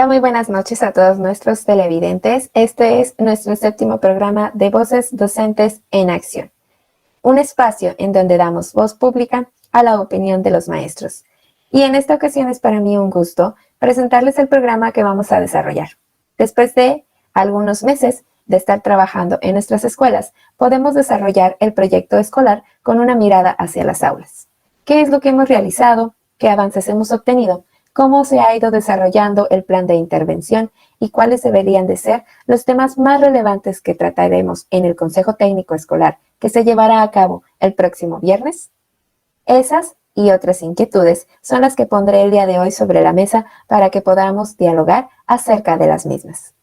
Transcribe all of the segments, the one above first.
Hola, muy buenas noches a todos nuestros televidentes. Este es nuestro séptimo programa de Voces Docentes en Acción, un espacio en donde damos voz pública a la opinión de los maestros. Y en esta ocasión es para mí un gusto presentarles el programa que vamos a desarrollar. Después de algunos meses de estar trabajando en nuestras escuelas, podemos desarrollar el proyecto escolar con una mirada hacia las aulas. ¿Qué es lo que hemos realizado? ¿Qué avances hemos obtenido? ¿Cómo se ha ido desarrollando el plan de intervención y cuáles deberían de ser los temas más relevantes que trataremos en el Consejo Técnico Escolar que se llevará a cabo el próximo viernes? Esas y otras inquietudes son las que pondré el día de hoy sobre la mesa para que podamos dialogar acerca de las mismas.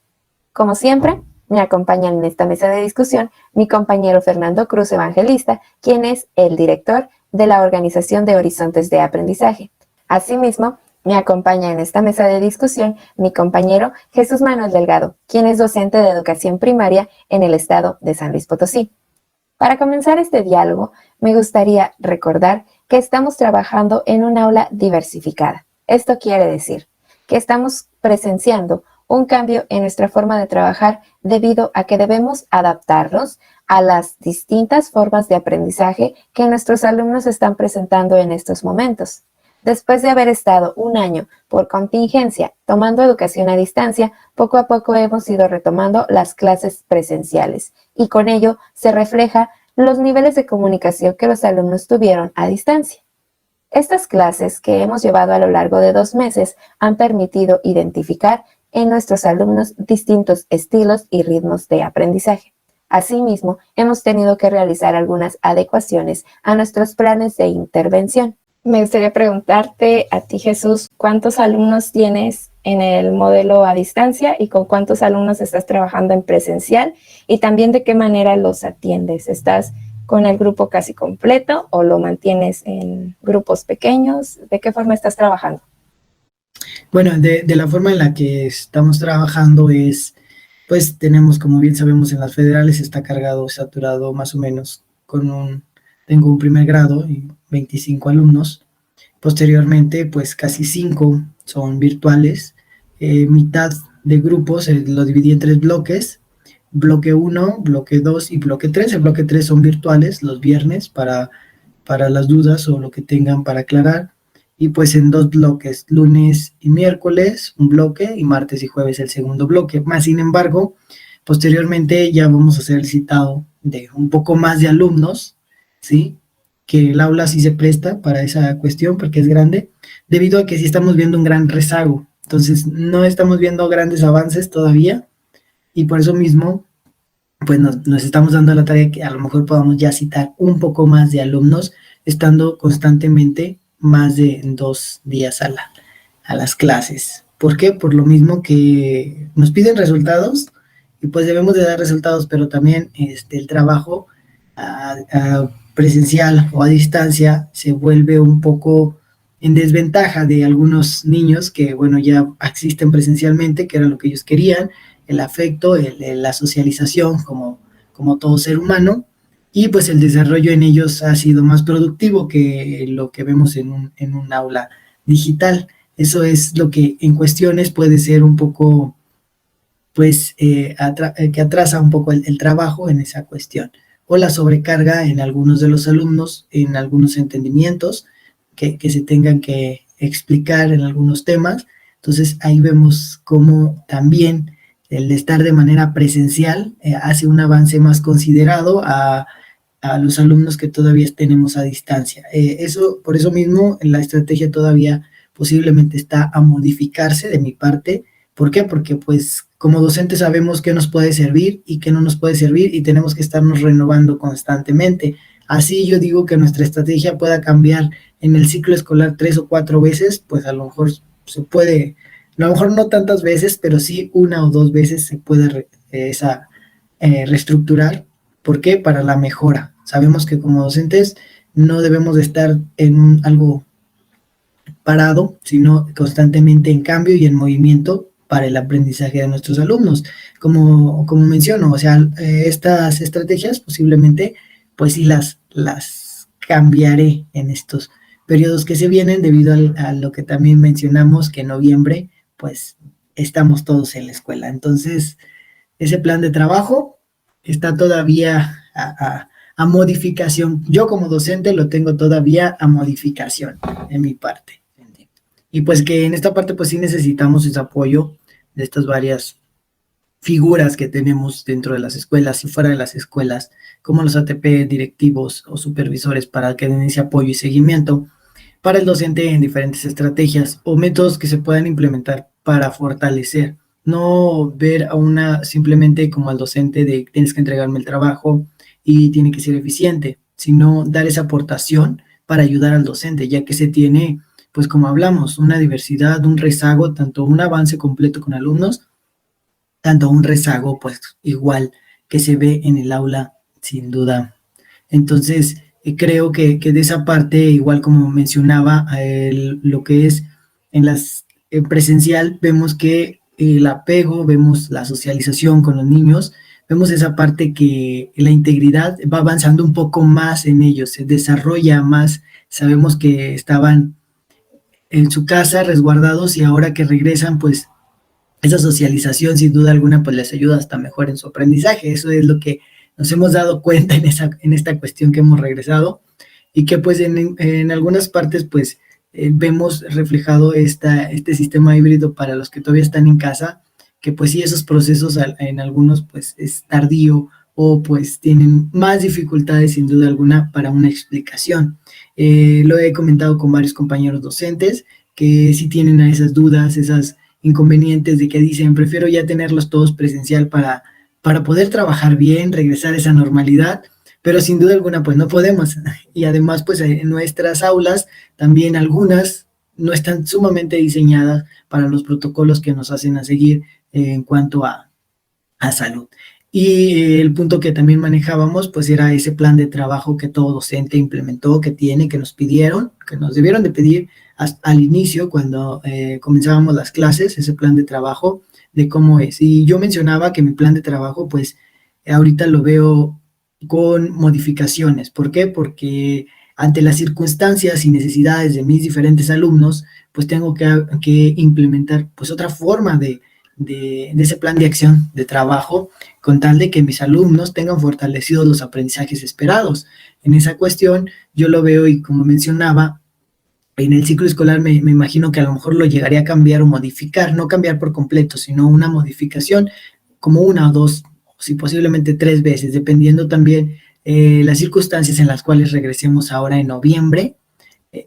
Como siempre, me acompañan en esta mesa de discusión mi compañero Fernando Cruz Evangelista, quien es el director de la Organización de Horizontes de Aprendizaje. Asimismo, me acompaña en esta mesa de discusión mi compañero Jesús Manuel Delgado, quien es docente de educación primaria en el estado de San Luis Potosí. Para comenzar este diálogo, me gustaría recordar que estamos trabajando en un aula diversificada. Esto quiere decir que estamos presenciando un cambio en nuestra forma de trabajar debido a que debemos adaptarnos a las distintas formas de aprendizaje que nuestros alumnos están presentando en estos momentos. Después de haber estado un año por contingencia tomando educación a distancia, poco a poco hemos ido retomando las clases presenciales y con ello se refleja los niveles de comunicación que los alumnos tuvieron a distancia. Estas clases que hemos llevado a lo largo de 2 meses han permitido identificar en nuestros alumnos distintos estilos y ritmos de aprendizaje. Asimismo, hemos tenido que realizar algunas adecuaciones a nuestros planes de intervención. Me gustaría preguntarte a ti, Jesús, ¿cuántos alumnos tienes en el modelo a distancia y con cuántos alumnos estás trabajando en presencial? Y también de qué manera los atiendes. ¿Estás con el grupo casi completo o lo mantienes en grupos pequeños? ¿De qué forma estás trabajando? Bueno, de la forma en la que estamos trabajando es, pues tenemos, como bien sabemos, en las federales está cargado, saturado más o menos tengo un primer grado y 25 alumnos. Posteriormente, pues casi 5 son virtuales. Mitad de grupos lo dividí en 3 bloques. Bloque 1, bloque 2 y bloque 3. El bloque 3 son virtuales los viernes para las dudas o lo que tengan para aclarar. Y pues en 2 bloques, lunes y miércoles un bloque y martes y jueves el segundo bloque. Más sin embargo, posteriormente ya vamos a hacer el citado de un poco más de alumnos, ¿sí? Que el aula sí se presta para esa cuestión porque es grande, debido a que sí estamos viendo un gran rezago. Entonces no estamos viendo grandes avances todavía y por eso mismo pues nos estamos dando la tarea que a lo mejor podamos ya citar un poco más de alumnos, estando constantemente más de 2 días a las clases. ¿Por qué? Por lo mismo que nos piden resultados y pues debemos de dar resultados, pero también el trabajo a presencial o a distancia se vuelve un poco en desventaja de algunos niños que, bueno, ya asisten presencialmente, que era lo que ellos querían, el afecto, la socialización como todo ser humano, y pues el desarrollo en ellos ha sido más productivo que lo que vemos en un aula digital. Eso es lo que en cuestiones puede ser un poco, pues, que atrasa un poco el trabajo en esa cuestión. O la sobrecarga en algunos de los alumnos, en algunos entendimientos que se tengan que explicar en algunos temas. Entonces ahí vemos cómo también el estar de manera presencial hace un avance más considerado a los alumnos que todavía tenemos a distancia. Por eso mismo la estrategia todavía posiblemente está a modificarse de mi parte. ¿Por qué? Porque pues como docentes sabemos qué nos puede servir y qué no nos puede servir y tenemos que estarnos renovando constantemente. Así yo digo que nuestra estrategia pueda cambiar en el ciclo escolar 3 o 4 veces, pues a lo mejor se puede, a lo mejor no tantas veces, pero sí 1 o 2 veces se puede reestructurar. ¿Por qué? Para la mejora. Sabemos que como docentes no debemos de estar en algo parado, sino constantemente en cambio y en movimiento para el aprendizaje de nuestros alumnos. Como menciono, o sea, estas estrategias posiblemente, pues sí las cambiaré en estos periodos que se vienen debido a lo que también mencionamos, que en noviembre, pues estamos todos en la escuela. Entonces, ese plan de trabajo está todavía a modificación. Yo como docente lo tengo todavía a modificación en mi parte. Y pues que en esta parte pues sí necesitamos ese apoyo de estas varias figuras que tenemos dentro de las escuelas y fuera de las escuelas, como los ATP, directivos o supervisores, para que den ese apoyo y seguimiento para el docente en diferentes estrategias o métodos que se puedan implementar para fortalecer. No ver a una simplemente como al docente de tienes que entregarme el trabajo y tiene que ser eficiente, sino dar esa aportación para ayudar al docente, ya que se tiene, pues como hablamos, una diversidad, un rezago, tanto un avance completo con alumnos, tanto un rezago, pues igual que se ve en el aula, sin duda. Entonces, creo que de esa parte, igual como mencionaba, lo que es en las presencial, vemos que el apego, vemos la socialización con los niños, vemos esa parte que la integridad va avanzando un poco más en ellos, se desarrolla más, sabemos que estaban en su casa resguardados y ahora que regresan, pues esa socialización sin duda alguna pues les ayuda hasta mejor en su aprendizaje. Eso es lo que nos hemos dado cuenta en esta cuestión que hemos regresado y que pues en algunas partes pues vemos reflejado este sistema híbrido para los que todavía están en casa, que pues sí esos procesos en algunos pues es tardío o pues tienen más dificultades sin duda alguna para una explicación. Lo he comentado con varios compañeros docentes que sí tienen a esas dudas, esas inconvenientes de que dicen, prefiero ya tenerlos todos presencial para poder trabajar bien, regresar a esa normalidad, pero sin duda alguna pues no podemos. Y además pues en nuestras aulas también algunas no están sumamente diseñadas para los protocolos que nos hacen a seguir en cuanto a salud. Y el punto que también manejábamos pues era ese plan de trabajo que todo docente implementó, que tiene, que nos pidieron, que nos debieron de pedir al inicio cuando comenzábamos las clases, ese plan de trabajo de cómo es. Y yo mencionaba que mi plan de trabajo pues ahorita lo veo con modificaciones. ¿Por qué? Porque ante las circunstancias y necesidades de mis diferentes alumnos, pues tengo que implementar pues otra forma de ese plan de acción de trabajo con tal de que mis alumnos tengan fortalecidos los aprendizajes esperados. En esa cuestión yo lo veo y como mencionaba, en el ciclo escolar me imagino que a lo mejor lo llegaría a cambiar o modificar, no cambiar por completo, sino una modificación como una o dos, si posiblemente 3 veces, dependiendo también las circunstancias en las cuales regresemos ahora en noviembre,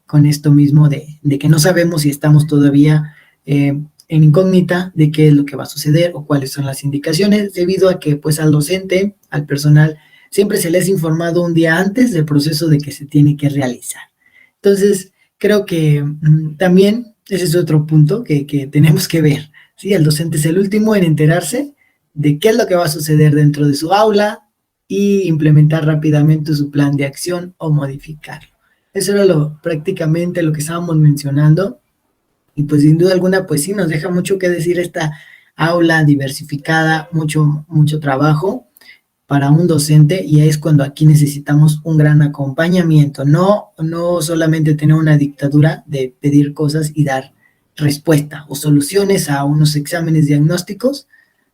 con esto mismo de que no sabemos si estamos todavía en incógnita de qué es lo que va a suceder o cuáles son las indicaciones, debido a que pues al docente, al personal, siempre se les ha informado un día antes del proceso de que se tiene que realizar. Entonces, creo que también ese es otro punto que tenemos que ver, ¿sí? El docente es el último en enterarse de qué es lo que va a suceder dentro de su aula y implementar rápidamente su plan de acción o modificarlo. Eso era prácticamente lo que estábamos mencionando. Y pues sin duda alguna, pues sí, nos deja mucho que decir esta aula diversificada, mucho trabajo para un docente, y es cuando aquí necesitamos un gran acompañamiento, no solamente tener una dictadura de pedir cosas y dar respuesta o soluciones a unos exámenes diagnósticos,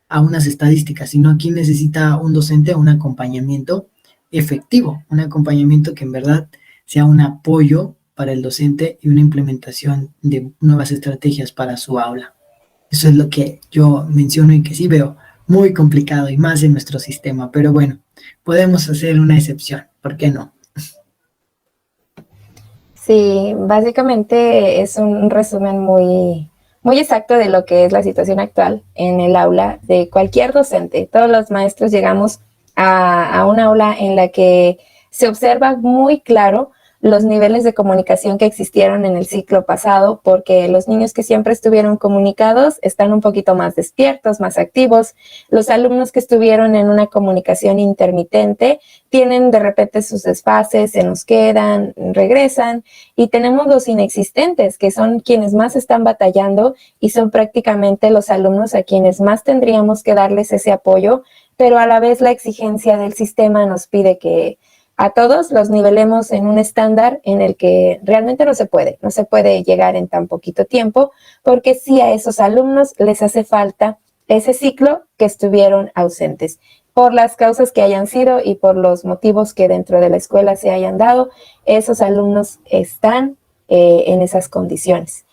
a unas estadísticas, sino aquí necesita un docente un acompañamiento efectivo, un acompañamiento que en verdad sea un apoyo para el docente y una implementación de nuevas estrategias para su aula. Eso es lo que yo menciono y que sí veo muy complicado y más en nuestro sistema, pero bueno, podemos hacer una excepción, ¿por qué no? Sí, básicamente es un resumen muy exacto de lo que es la situación actual en el aula de cualquier docente. Todos los maestros llegamos a un aula en la que se observa muy claro los niveles de comunicación que existieron en el ciclo pasado, porque los niños que siempre estuvieron comunicados están un poquito más despiertos, más activos. Los alumnos que estuvieron en una comunicación intermitente tienen de repente sus desfases, se nos quedan, regresan, y tenemos los inexistentes, que son quienes más están batallando y son prácticamente los alumnos a quienes más tendríamos que darles ese apoyo, pero a la vez la exigencia del sistema nos pide que a todos los nivelemos en un estándar en el que realmente no se puede llegar en tan poquito tiempo, porque sí a esos alumnos les hace falta ese ciclo que estuvieron ausentes, por las causas que hayan sido y por los motivos que dentro de la escuela se hayan dado, esos alumnos están en esas condiciones.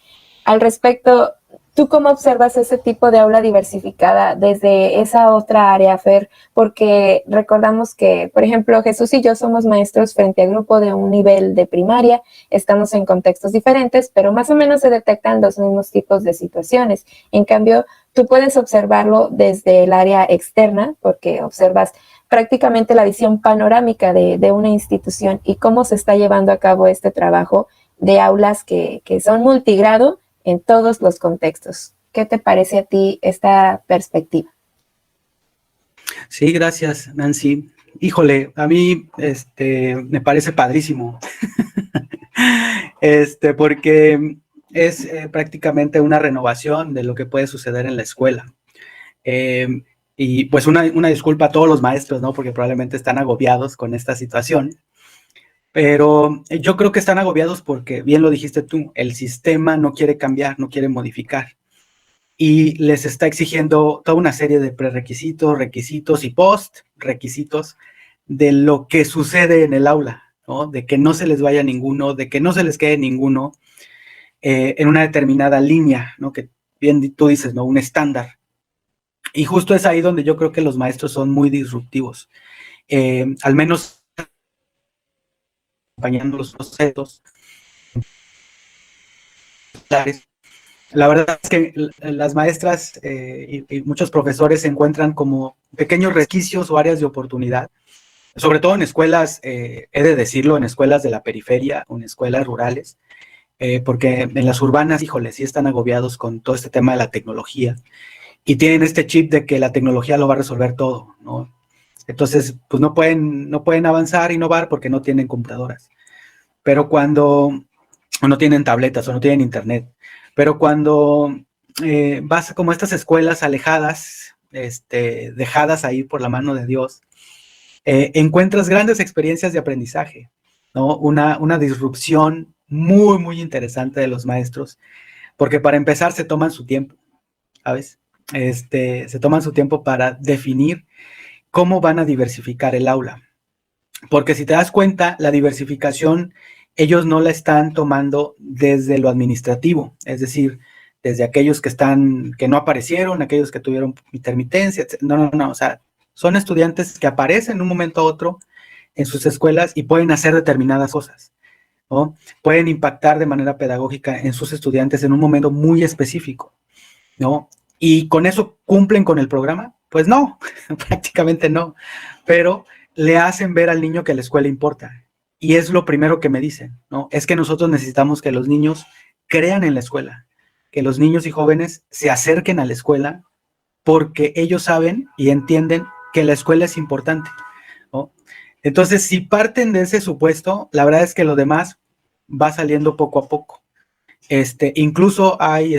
Al respecto, ¿tú cómo observas ese tipo de aula diversificada desde esa otra área, Fer? Porque recordamos que, por ejemplo, Jesús y yo somos maestros frente a grupo de un nivel de primaria, estamos en contextos diferentes, pero más o menos se detectan los mismos tipos de situaciones. En cambio, tú puedes observarlo desde el área externa, porque observas prácticamente la visión panorámica de una institución y cómo se está llevando a cabo este trabajo de aulas que son multigrado en todos los contextos. ¿Qué te parece a ti esta perspectiva? Sí, gracias, Nancy. Híjole, a mí me parece padrísimo, porque es prácticamente una renovación de lo que puede suceder en la escuela. Y pues una disculpa a todos los maestros, ¿no? Porque probablemente están agobiados con esta situación. Pero yo creo que están agobiados porque, bien lo dijiste tú, el sistema no quiere cambiar, no quiere modificar. Y les está exigiendo toda una serie de prerequisitos, requisitos y post-requisitos de lo que sucede en el aula, ¿no? De que no se les vaya ninguno, de que no se les quede ninguno en una determinada línea, ¿no? Que bien tú dices, ¿no? Un estándar. Y justo es ahí donde yo creo que los maestros son muy disruptivos. Al menos acompañando los procesos. La verdad es que las maestras y muchos profesores encuentran como pequeños resquicios o áreas de oportunidad, sobre todo en escuelas, he de decirlo, en escuelas de la periferia o en escuelas rurales, porque en las urbanas, híjole, sí están agobiados con todo este tema de la tecnología y tienen este chip de que la tecnología lo va a resolver todo, ¿no? Entonces, pues no pueden avanzar, innovar porque no tienen computadoras. Pero cuando no tienen tabletas o no tienen internet, pero cuando vas como a estas escuelas alejadas, dejadas ahí por la mano de Dios, encuentras grandes experiencias de aprendizaje, ¿no? Una disrupción muy, muy interesante de los maestros, porque para empezar se toman su tiempo, ¿sabes? Se toman su tiempo para definir cómo van a diversificar el aula. Porque si te das cuenta, la diversificación ellos no la están tomando desde lo administrativo, es decir, desde aquellos que no aparecieron, aquellos que tuvieron intermitencia, etc. No, o sea, son estudiantes que aparecen de un momento a otro en sus escuelas y pueden hacer determinadas cosas, ¿no? Pueden impactar de manera pedagógica en sus estudiantes en un momento muy específico, ¿no? ¿Y con eso cumplen con el programa? Pues no, prácticamente no, pero le hacen ver al niño que la escuela importa. Y es lo primero que me dicen, ¿no? Es que nosotros necesitamos que los niños crean en la escuela, que los niños y jóvenes se acerquen a la escuela porque ellos saben y entienden que la escuela es importante, ¿no? Entonces, si parten de ese supuesto, la verdad es que lo demás va saliendo poco a poco. Incluso hay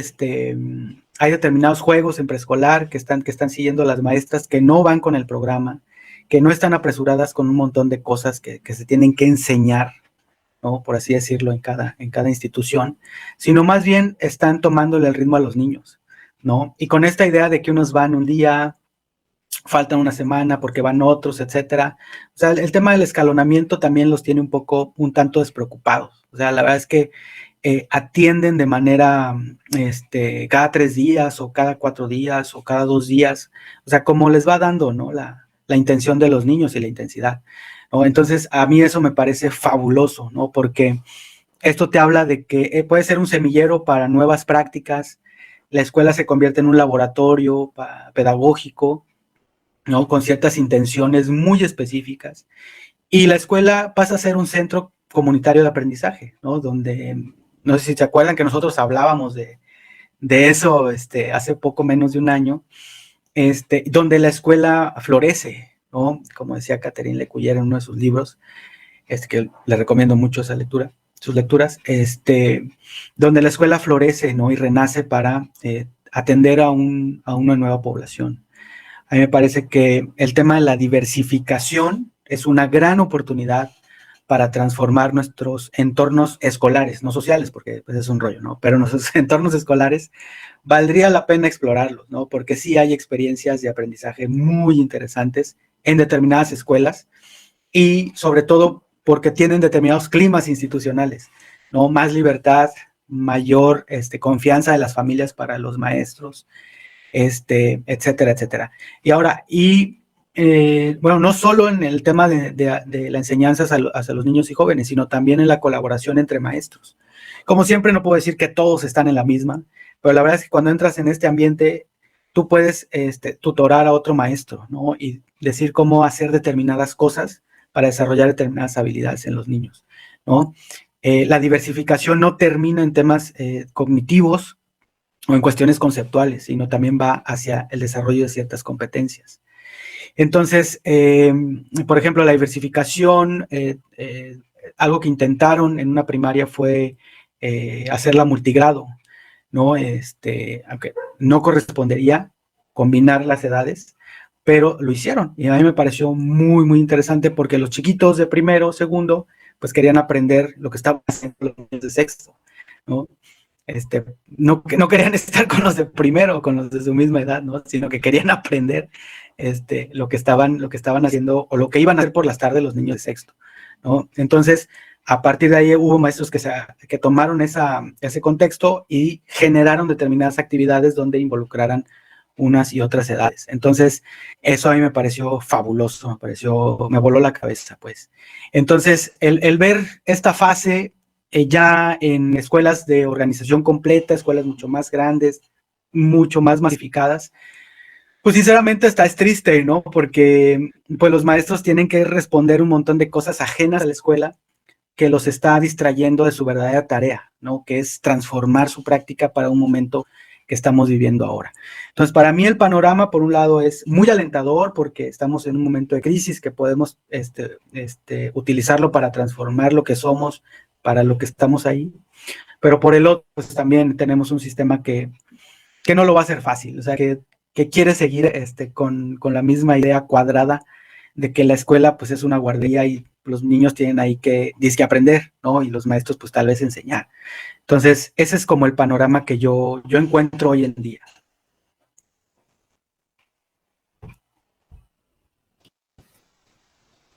determinados juegos en preescolar que están siguiendo las maestras que no van con el programa, que no están apresuradas con un montón de cosas que se tienen que enseñar, ¿no? Por así decirlo, en cada institución, sino más bien están tomándole el ritmo a los niños, ¿no? Y con esta idea de que unos van un día, faltan una semana porque van otros, etcétera. O sea, el tema del escalonamiento también los tiene un tanto despreocupados. O sea, la verdad es que atienden de manera cada 3 días o cada 4 días o cada 2 días, o sea, como les va dando, ¿no? La intención de los niños y la intensidad, ¿no? Entonces, a mí eso me parece fabuloso, ¿no? Porque esto te habla de que puede ser un semillero para nuevas prácticas, la escuela se convierte en un laboratorio pedagógico, ¿no? Con ciertas intenciones muy específicas, y la escuela pasa a ser un centro comunitario de aprendizaje, ¿no? Donde, no sé si se acuerdan que nosotros hablábamos de eso hace poco menos de un año, donde la escuela florece, ¿no? Como decía Catherine Lecuyer en uno de sus libros, que le recomiendo mucho esa lectura, sus lecturas, donde la escuela florece, ¿no? Y renace para atender a una nueva población. A mí me parece que el tema de la diversificación es una gran oportunidad para transformar nuestros entornos escolares, no sociales, porque pues, es un rollo, ¿no? Pero nuestros entornos escolares valdría la pena explorarlos, ¿no? Porque sí hay experiencias de aprendizaje muy interesantes en determinadas escuelas y sobre todo porque tienen determinados climas institucionales, ¿no? Más libertad, mayor confianza de las familias para los maestros, etcétera, etcétera. Y ahora, bueno, no solo en el tema de la enseñanza hacia los niños y jóvenes, sino también en la colaboración entre maestros. Como siempre, no puedo decir que todos están en la misma, pero la verdad es que cuando entras en este ambiente, tú puedes tutorar a otro maestro, ¿no? Y decir cómo hacer determinadas cosas para desarrollar determinadas habilidades en los niños, ¿no? La diversificación no termina en temas cognitivos o en cuestiones conceptuales, sino también va hacia el desarrollo de ciertas competencias. Entonces, por ejemplo, la diversificación, algo que intentaron en una primaria fue hacerla multigrado, ¿no? Aunque no correspondería combinar las edades, pero lo hicieron y a mí me pareció muy, muy interesante porque los chiquitos de primero, segundo, pues querían aprender lo que estaban haciendo los niños de sexto, ¿no? No querían estar con los de primero, con los de su misma edad, ¿no? Sino que querían aprender lo que estaban haciendo o lo que iban a hacer por las tardes los niños de sexto, ¿no? Entonces, a partir de ahí hubo maestros que tomaron ese contexto y generaron determinadas actividades donde involucraran unas y otras edades. Entonces, eso a mí me pareció fabuloso, me voló la cabeza, pues. Entonces, el ver esta fase ya en escuelas de organización completa, escuelas mucho más grandes, mucho más masificadas, pues sinceramente hasta es triste, ¿no? Porque pues los maestros tienen que responder un montón de cosas ajenas a la escuela que los está distrayendo de su verdadera tarea, ¿no? Que es transformar su práctica para un momento que estamos viviendo ahora. Entonces, para mí el panorama, por un lado, es muy alentador porque estamos en un momento de crisis que podemos utilizarlo para transformar lo que somos, para lo que estamos ahí. Pero por el otro, pues también tenemos un sistema que no lo va a hacer fácil, o sea, que quiere seguir con la misma idea cuadrada de que la escuela pues es una guardería y los niños tienen ahí que aprender, ¿no? Y los maestros pues tal vez enseñar. Entonces, ese es como el panorama que yo encuentro hoy en día.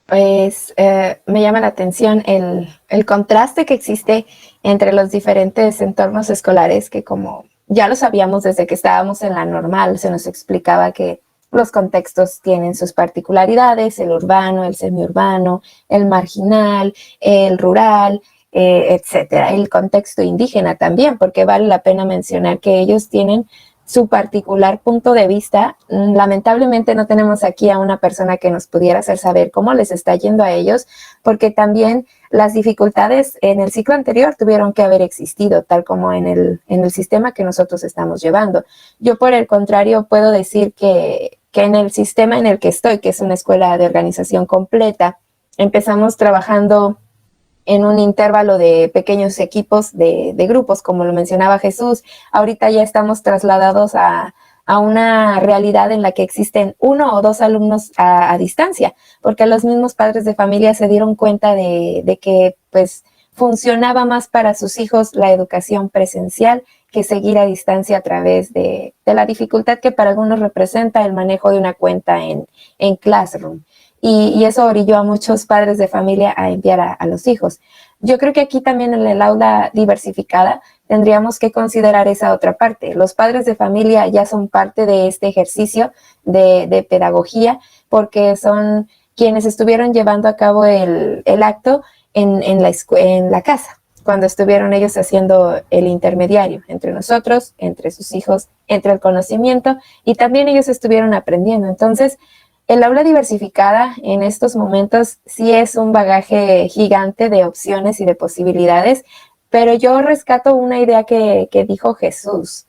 Pues me llama la atención el contraste que existe entre los diferentes entornos escolares, que como ya lo sabíamos desde que estábamos en la normal, se nos explicaba que los contextos tienen sus particularidades, el urbano, el semiurbano, el marginal, el rural, etcétera. El contexto indígena también, porque vale la pena mencionar que ellos tienen su particular punto de vista. Lamentablemente no tenemos aquí a una persona que nos pudiera hacer saber cómo les está yendo a ellos, porque también las dificultades en el ciclo anterior tuvieron que haber existido, tal como en el sistema que nosotros estamos llevando. Yo, por el contrario, puedo decir que en el sistema en el que estoy, que es una escuela de organización completa, empezamos trabajando en un intervalo de pequeños equipos de grupos, como lo mencionaba Jesús. Ahorita ya estamos trasladados a una realidad en la que existen 1 o 2 alumnos a distancia, porque los mismos padres de familia se dieron cuenta de que pues funcionaba más para sus hijos la educación presencial que seguir a distancia a través de la dificultad que para algunos representa el manejo de una cuenta en Classroom. Y eso orilló a muchos padres de familia a enviar a los hijos. Yo creo que aquí también en el aula diversificada tendríamos que considerar esa otra parte. Los padres de familia ya son parte de este ejercicio de pedagogía porque son quienes estuvieron llevando a cabo el acto en la casa, cuando estuvieron ellos haciendo el intermediario entre nosotros, entre sus hijos, entre el conocimiento, y también ellos estuvieron aprendiendo. Entonces, el aula diversificada en estos momentos sí es un bagaje gigante de opciones y de posibilidades, pero yo rescato una idea que dijo Jesús.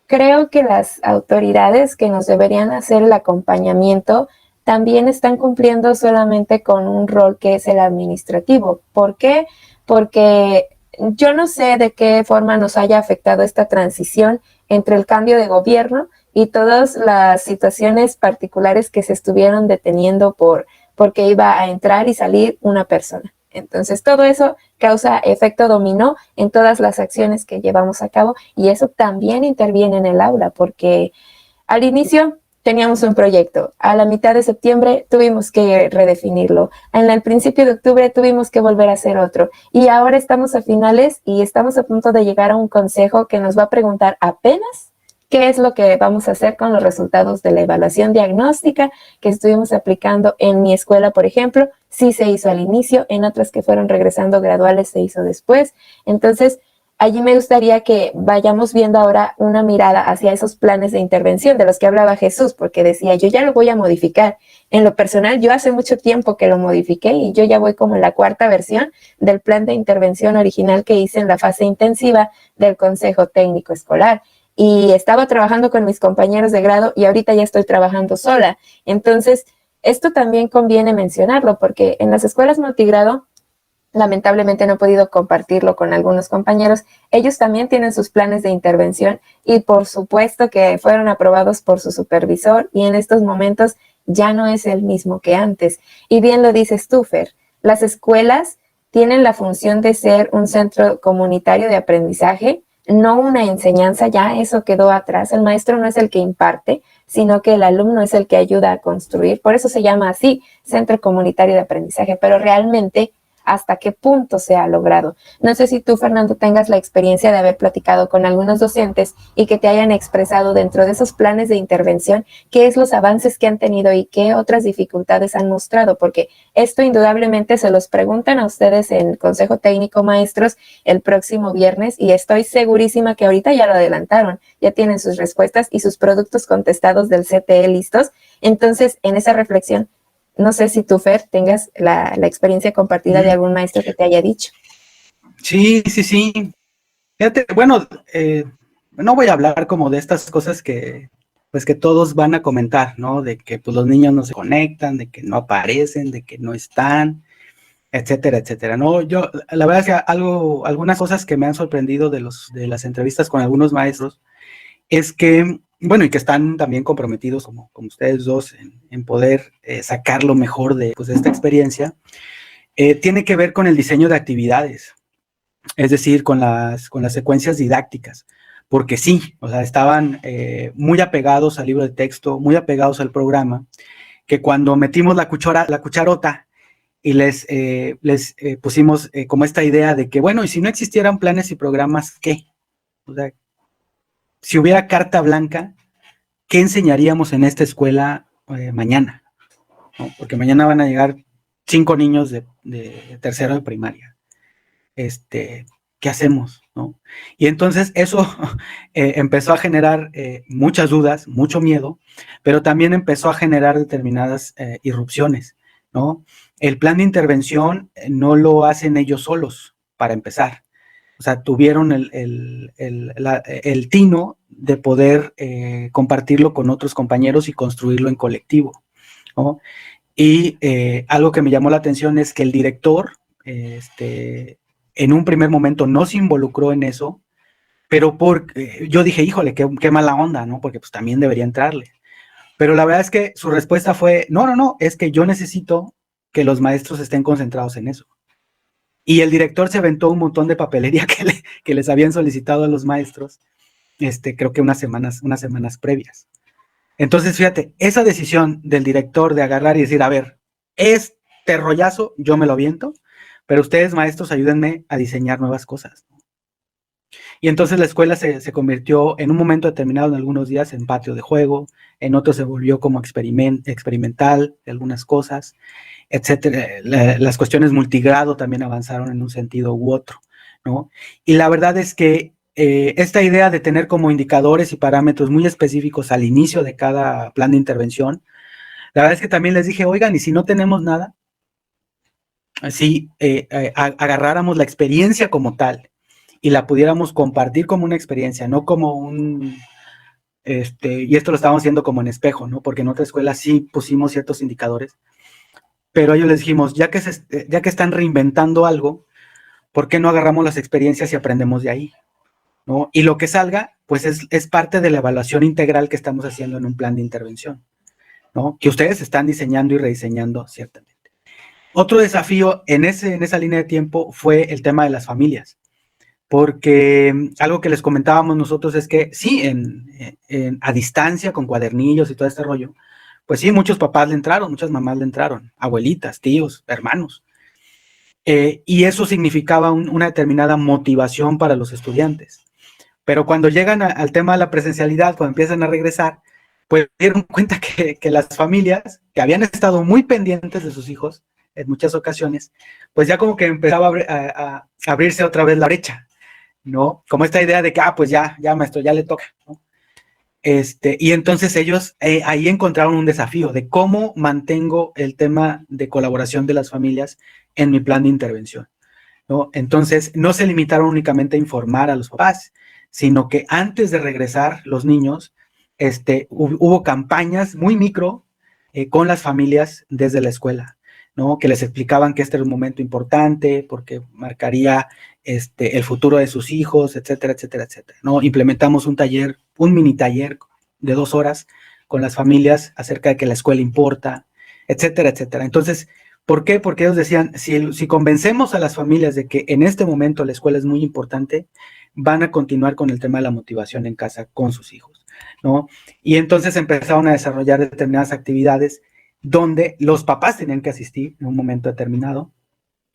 Creo que las autoridades que nos deberían hacer el acompañamiento también están cumpliendo solamente con un rol que es el administrativo. ¿Por qué? Porque yo no sé de qué forma nos haya afectado esta transición entre el cambio de gobierno y todas las situaciones particulares que se estuvieron deteniendo por porque iba a entrar y salir una persona. Entonces, todo eso causa efecto dominó en todas las acciones que llevamos a cabo y eso también interviene en el aula, porque al inicio teníamos un proyecto, a la mitad de septiembre tuvimos que redefinirlo, en el principio de octubre tuvimos que volver a hacer otro y ahora estamos a finales y estamos a punto de llegar a un consejo que nos va a preguntar apenas qué es lo que vamos a hacer con los resultados de la evaluación diagnóstica que estuvimos aplicando en mi escuela, por ejemplo. Sí se hizo al inicio, en otras que fueron regresando graduales se hizo después. Entonces, allí me gustaría que vayamos viendo ahora una mirada hacia esos planes de intervención de los que hablaba Jesús, porque decía, yo ya lo voy a modificar. En lo personal, yo hace mucho tiempo que lo modifiqué y yo ya voy como en la 4ª versión del plan de intervención original que hice en la fase intensiva del Consejo Técnico Escolar. Y estaba trabajando con mis compañeros de grado y ahorita ya estoy trabajando sola. Entonces, esto también conviene mencionarlo porque en las escuelas multigrado, lamentablemente no he podido compartirlo con algunos compañeros, ellos también tienen sus planes de intervención y por supuesto que fueron aprobados por su supervisor y en estos momentos ya no es el mismo que antes. Y bien lo dices tú, Fer, las escuelas tienen la función de ser un centro comunitario de aprendizaje, no una enseñanza, ya eso quedó atrás. El maestro no es el que imparte, sino que el alumno es el que ayuda a construir. Por eso se llama así, Centro Comunitario de Aprendizaje, pero realmente hasta qué punto se ha logrado. No sé si tú, Fernando, tengas la experiencia de haber platicado con algunos docentes y que te hayan expresado dentro de esos planes de intervención qué es los avances que han tenido y qué otras dificultades han mostrado, porque esto indudablemente se los preguntan a ustedes en el Consejo Técnico Maestros el próximo viernes y estoy segurísima que ahorita ya lo adelantaron, ya tienen sus respuestas y sus productos contestados del CTE listos. Entonces, en esa reflexión, no sé si tú, Fer, tengas la experiencia compartida de algún maestro que te haya dicho. Sí. Fíjate, bueno, no voy a hablar como de estas cosas que, pues que todos van a comentar, ¿no? De que pues los niños no se conectan, de que no aparecen, de que no están, etcétera, etcétera. No, yo, la verdad es que algunas cosas que me han sorprendido de las entrevistas con algunos maestros es que, bueno, y que están también comprometidos como ustedes dos en poder sacar lo mejor de, pues, de esta experiencia, tiene que ver con el diseño de actividades, es decir, con las secuencias didácticas, porque sí, o sea, estaban muy apegados al libro de texto, muy apegados al programa, que cuando metimos la cucharota y les pusimos como esta idea de que, bueno, y si no existieran planes y programas, ¿qué? O sea, si hubiera carta blanca, ¿qué enseñaríamos en esta escuela mañana? ¿No? Porque mañana van a llegar 5 niños de tercero de primaria. ¿Qué hacemos? ¿No? Y entonces eso empezó a generar muchas dudas, mucho miedo, pero también empezó a generar determinadas irrupciones, ¿no? El plan de intervención no lo hacen ellos solos, para empezar. O sea, tuvieron el tino de poder compartirlo con otros compañeros y construirlo en colectivo, ¿no? Y algo que me llamó la atención es que el director, en un primer momento no se involucró en eso, pero yo dije, híjole, qué mala onda, ¿no? Porque pues también debería entrarle. Pero la verdad es que su respuesta fue, no, es que yo necesito que los maestros estén concentrados en eso. Y el director se aventó un montón de papelería que les habían solicitado a los maestros, creo que unas semanas previas. Entonces, fíjate, esa decisión del director de agarrar y decir, a ver, este rollazo yo me lo aviento, pero ustedes, maestros, ayúdenme a diseñar nuevas cosas. Y entonces la escuela se convirtió en un momento determinado, en algunos días, en patio de juego, en otros se volvió como experimental de algunas cosas, etcétera. Las cuestiones multigrado también avanzaron en un sentido u otro, ¿no? Y la verdad es que esta idea de tener como indicadores y parámetros muy específicos al inicio de cada plan de intervención, la verdad es que también les dije, oigan, y si no tenemos nada, si agarráramos la experiencia como tal y la pudiéramos compartir como una experiencia, no como y esto lo estábamos haciendo como en espejo, ¿no? Porque en otra escuela sí pusimos ciertos indicadores, pero a ellos les dijimos, ya que están reinventando algo, ¿por qué no agarramos las experiencias y aprendemos de ahí? ¿No? Y lo que salga, pues es parte de la evaluación integral que estamos haciendo en un plan de intervención, ¿no? Que ustedes están diseñando y rediseñando ciertamente. Otro desafío en esa línea de tiempo fue el tema de las familias, porque algo que les comentábamos nosotros es que sí, a distancia, con cuadernillos y todo este rollo, pues sí, muchos papás le entraron, muchas mamás le entraron, abuelitas, tíos, hermanos, y eso significaba una determinada motivación para los estudiantes. Pero cuando llegan al tema de la presencialidad, cuando empiezan a regresar, pues dieron cuenta que las familias que habían estado muy pendientes de sus hijos en muchas ocasiones, pues ya como que empezaba a abrirse otra vez la brecha, ¿no? Como esta idea de que, pues ya maestro, ya le toca, ¿no? Y entonces ellos ahí encontraron un desafío de cómo mantengo el tema de colaboración de las familias en mi plan de intervención, ¿no? Entonces no se limitaron únicamente a informar a los papás, sino que antes de regresar los niños, hubo campañas muy micro con las familias desde la escuela, ¿no? Que les explicaban que este era un momento importante porque marcaría el futuro de sus hijos, etcétera, etcétera, etcétera, ¿no? Implementamos un mini taller de 2 horas con las familias acerca de que la escuela importa, etcétera, etcétera. Entonces, ¿por qué? Porque ellos decían, si convencemos a las familias de que en este momento la escuela es muy importante, van a continuar con el tema de la motivación en casa con sus hijos, ¿no? Y entonces empezaron a desarrollar determinadas actividades donde los papás tenían que asistir en un momento determinado,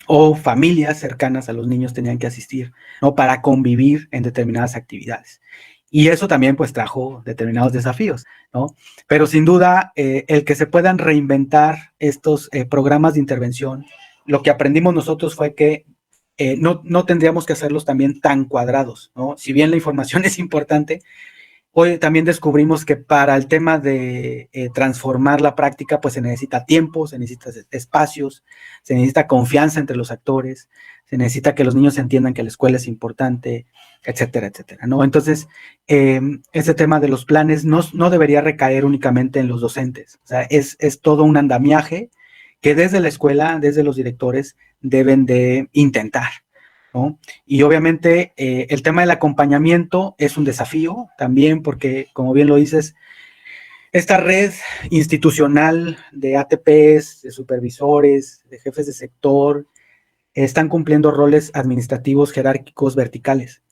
o familias cercanas a los niños tenían que asistir, ¿no? Para convivir en determinadas actividades. Y eso también pues trajo determinados desafíos, ¿no? Pero sin duda, el que se puedan reinventar estos programas de intervención, lo que aprendimos nosotros fue que no tendríamos que hacerlos también tan cuadrados, ¿no? Si bien la información es importante, hoy también descubrimos que para el tema de transformar la práctica, pues se necesita tiempo, se necesita espacios, se necesita confianza entre los actores, se necesita que los niños entiendan que la escuela es importante, etcétera, etcétera, ¿no? Entonces, ese tema de los planes no debería recaer únicamente en los docentes, o sea, es todo un andamiaje que desde la escuela, desde los directores, deben de intentar, ¿no? Y obviamente el tema del acompañamiento es un desafío también porque, como bien lo dices, esta red institucional de ATPs, de supervisores, de jefes de sector, están cumpliendo roles administrativos jerárquicos verticales.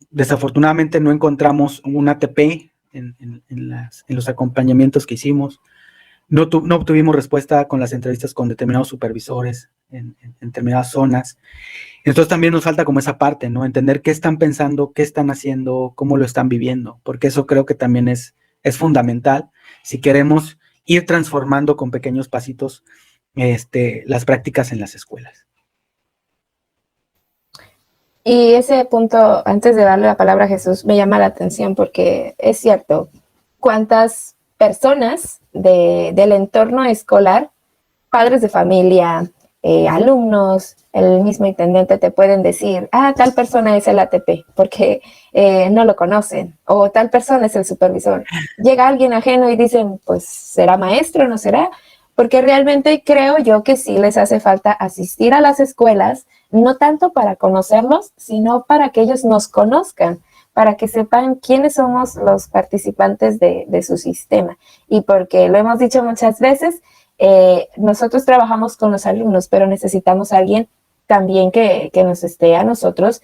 Desafortunadamente no encontramos un ATP en los acompañamientos que hicimos. No obtuvimos respuesta con las entrevistas con determinados supervisores en determinadas zonas. Entonces también nos falta como esa parte, ¿no? Entender qué están pensando, qué están haciendo, cómo lo están viviendo, porque eso creo que también es fundamental si queremos ir transformando con pequeños pasitos las prácticas en las escuelas. Y ese punto, antes de darle la palabra a Jesús, me llama la atención porque es cierto, cuántas personas del entorno escolar, padres de familia, alumnos, el mismo intendente te pueden decir, tal persona es el ATP, porque no lo conocen, o tal persona es el supervisor. Llega alguien ajeno y dicen, pues, ¿será maestro o no será? Porque realmente creo yo que sí les hace falta asistir a las escuelas, no tanto para conocerlos, sino para que ellos nos conozcan, para que sepan quiénes somos los participantes de su sistema. Y porque lo hemos dicho muchas veces, nosotros trabajamos con los alumnos, pero necesitamos a alguien también que nos esté a nosotros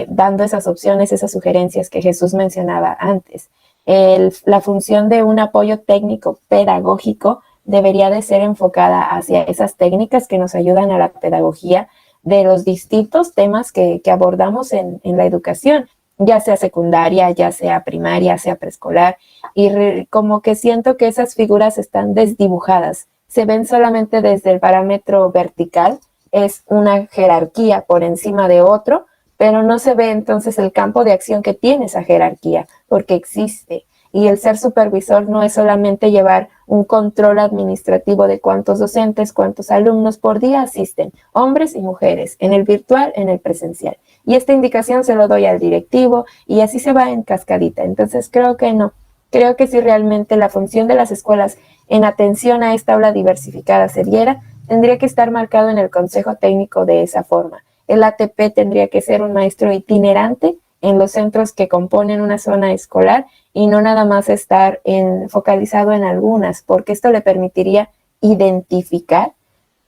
dando esas opciones, esas sugerencias que Jesús mencionaba antes. La función de un apoyo técnico pedagógico debería de ser enfocada hacia esas técnicas que nos ayudan a la pedagogía de los distintos temas que abordamos en la educación, ya sea secundaria, ya sea primaria, sea preescolar, y como que siento que esas figuras están desdibujadas, se ven solamente desde el parámetro vertical, es una jerarquía por encima de otro, pero no se ve entonces el campo de acción que tiene esa jerarquía, porque existe. Y el ser supervisor no es solamente llevar un control administrativo de cuántos docentes, cuántos alumnos por día asisten, hombres y mujeres, en el virtual, en el presencial. Y esta indicación se lo doy al directivo y así se va en cascadita. Entonces creo que no. Creo que si realmente la función de las escuelas en atención a esta aula diversificada se diera, tendría que estar marcado en el consejo técnico de esa forma. El ATP tendría que ser un maestro itinerante en los centros que componen una zona escolar y no nada más estar focalizado en algunas, porque esto le permitiría identificar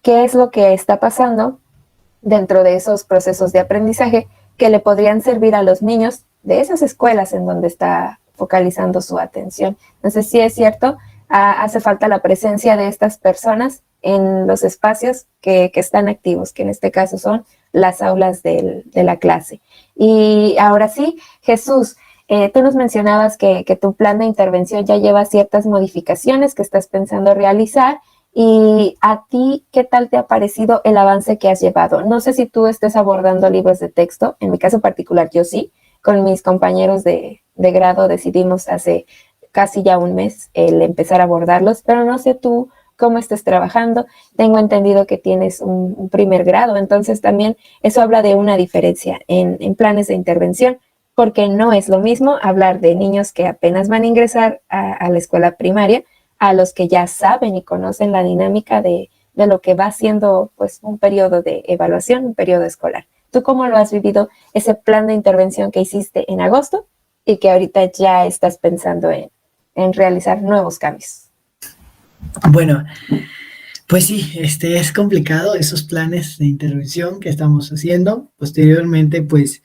qué es lo que está pasando dentro de esos procesos de aprendizaje que le podrían servir a los niños de esas escuelas en donde está focalizando su atención. Entonces, sí es cierto, hace falta la presencia de estas personas en los espacios que están activos, que en este caso son las aulas de la clase. Y ahora sí, Jesús, tú nos mencionabas que tu plan de intervención ya lleva ciertas modificaciones que estás pensando realizar. ¿Y a ti qué tal te ha parecido el avance que has llevado? No sé si tú estés abordando libros de texto, en mi caso particular yo sí, con mis compañeros de grado decidimos hace casi ya un mes el empezar a abordarlos, pero no sé tú cómo estés trabajando. Tengo entendido que tienes un primer grado, entonces también eso habla de una diferencia en planes de intervención, porque no es lo mismo hablar de niños que apenas van a ingresar a la escuela primaria, a los que ya saben y conocen la dinámica de lo que va siendo pues un periodo de evaluación, un periodo escolar. ¿Tú cómo lo has vivido, ese plan de intervención que hiciste en agosto y que ahorita ya estás pensando en realizar nuevos cambios? Bueno, pues sí, es complicado esos planes de intervención que estamos haciendo. Posteriormente, pues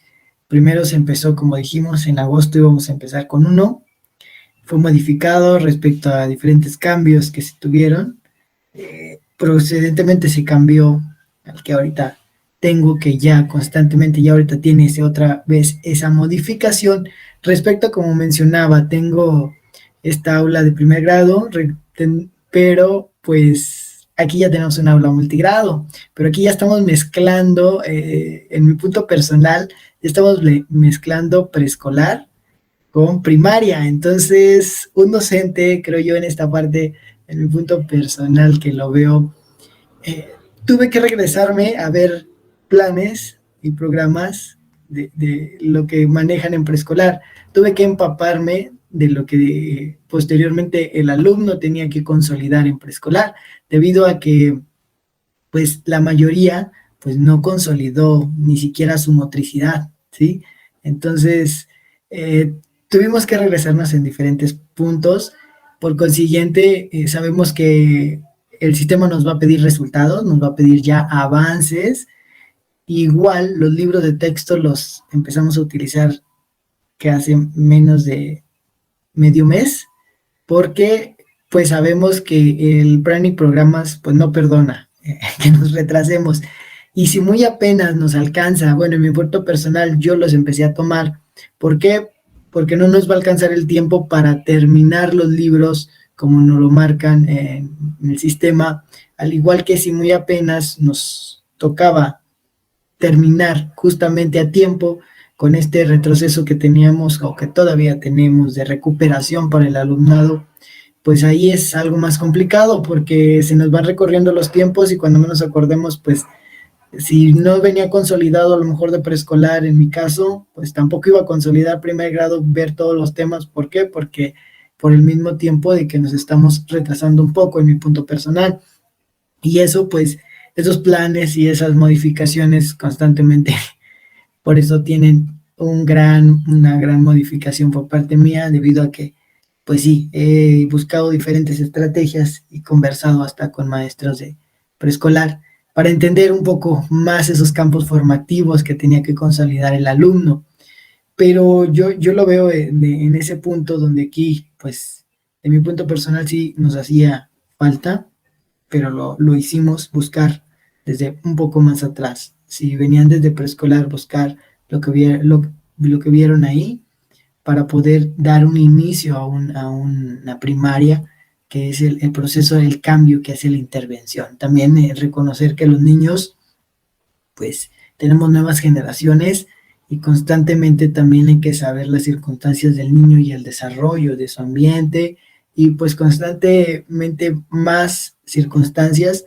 primero se empezó, como dijimos, en agosto íbamos a empezar con uno. Fue modificado respecto a diferentes cambios que se tuvieron. Procedentemente se cambió al que ahorita tengo, que ya constantemente, ya ahorita tiene otra vez esa modificación. Respecto, como mencionaba, tengo esta aula de primer grado, pero pues aquí ya tenemos un aula multigrado, pero aquí ya estamos mezclando, en mi punto personal, ya estamos mezclando preescolar con primaria. Entonces, un docente, creo yo, en esta parte, en mi punto personal que lo veo, tuve que regresarme a ver planes y programas de lo que manejan en preescolar. Tuve que empaparme de lo que posteriormente el alumno tenía que consolidar en preescolar, debido a que pues la mayoría pues no consolidó ni siquiera su motricidad, ¿sí? Entonces, tuvimos que regresarnos en diferentes puntos. Por consiguiente, sabemos que el sistema nos va a pedir resultados, nos va a pedir ya avances. Igual los libros de texto los empezamos a utilizar que hace menos de medio mes, porque pues sabemos que el plan y programas pues no perdona que nos retrasemos. Y si muy apenas nos alcanza, bueno, en mi punto personal yo los empecé a tomar. ¿Por qué? Porque no nos va a alcanzar el tiempo para terminar los libros como nos lo marcan en el sistema, al igual que si muy apenas nos tocaba terminar justamente a tiempo con este retroceso que teníamos o que todavía tenemos de recuperación para el alumnado, pues ahí es algo más complicado porque se nos van recorriendo los tiempos y cuando menos acordemos, pues si no venía consolidado a lo mejor de preescolar en mi caso, pues tampoco iba a consolidar primer grado, ver todos los temas. ¿Por qué? Porque por el mismo tiempo de que nos estamos retrasando un poco en mi punto personal. Y eso pues, esos planes y esas modificaciones constantemente, por eso tienen una gran modificación por parte mía, debido a que pues sí, he buscado diferentes estrategias y conversado hasta con maestros de preescolar para entender un poco más esos campos formativos que tenía que consolidar el alumno. Pero yo lo veo en ese punto donde aquí, pues, en mi punto personal sí nos hacía falta, pero lo hicimos buscar desde un poco más atrás. Si venían desde preescolar, buscar lo que vieron ahí, para poder dar un inicio a una primaria, que es el proceso del cambio que hace la intervención. También reconocer que los niños, pues tenemos nuevas generaciones y constantemente también hay que saber las circunstancias del niño y el desarrollo de su ambiente y pues constantemente más circunstancias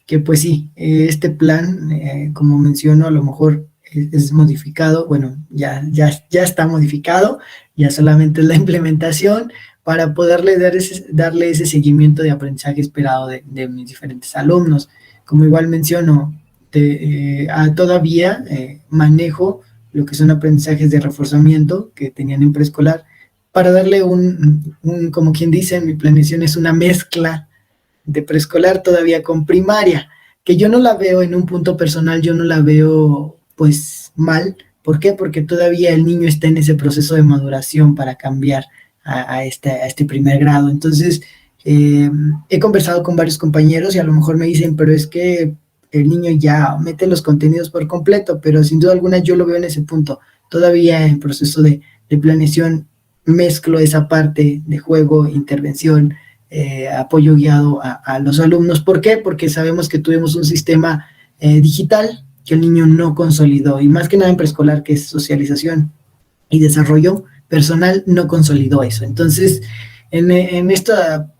que pues sí, este plan, como menciono, a lo mejor es modificado, bueno, ya está modificado, ya solamente es la implementación para poderle darle ese seguimiento de aprendizaje esperado de mis diferentes alumnos. Como igual menciono, todavía manejo lo que son aprendizajes de reforzamiento que tenían en preescolar, para darle como quien dice, mi planeación es una mezcla de preescolar todavía con primaria, que yo no la veo en un punto personal, yo no la veo pues mal. ¿Por qué? Porque todavía el niño está en ese proceso de maduración para cambiar a este primer grado. Entonces, he conversado con varios compañeros y a lo mejor me dicen, pero es que el niño ya mete los contenidos por completo, pero sin duda alguna yo lo veo en ese punto. Todavía en proceso de planeación mezclo esa parte de juego, intervención, apoyo guiado a los alumnos. ¿Por qué? Porque sabemos que tuvimos un sistema digital que el niño no consolidó, y más que nada en preescolar, que es socialización y desarrollo personal, no consolidó eso. Entonces, en este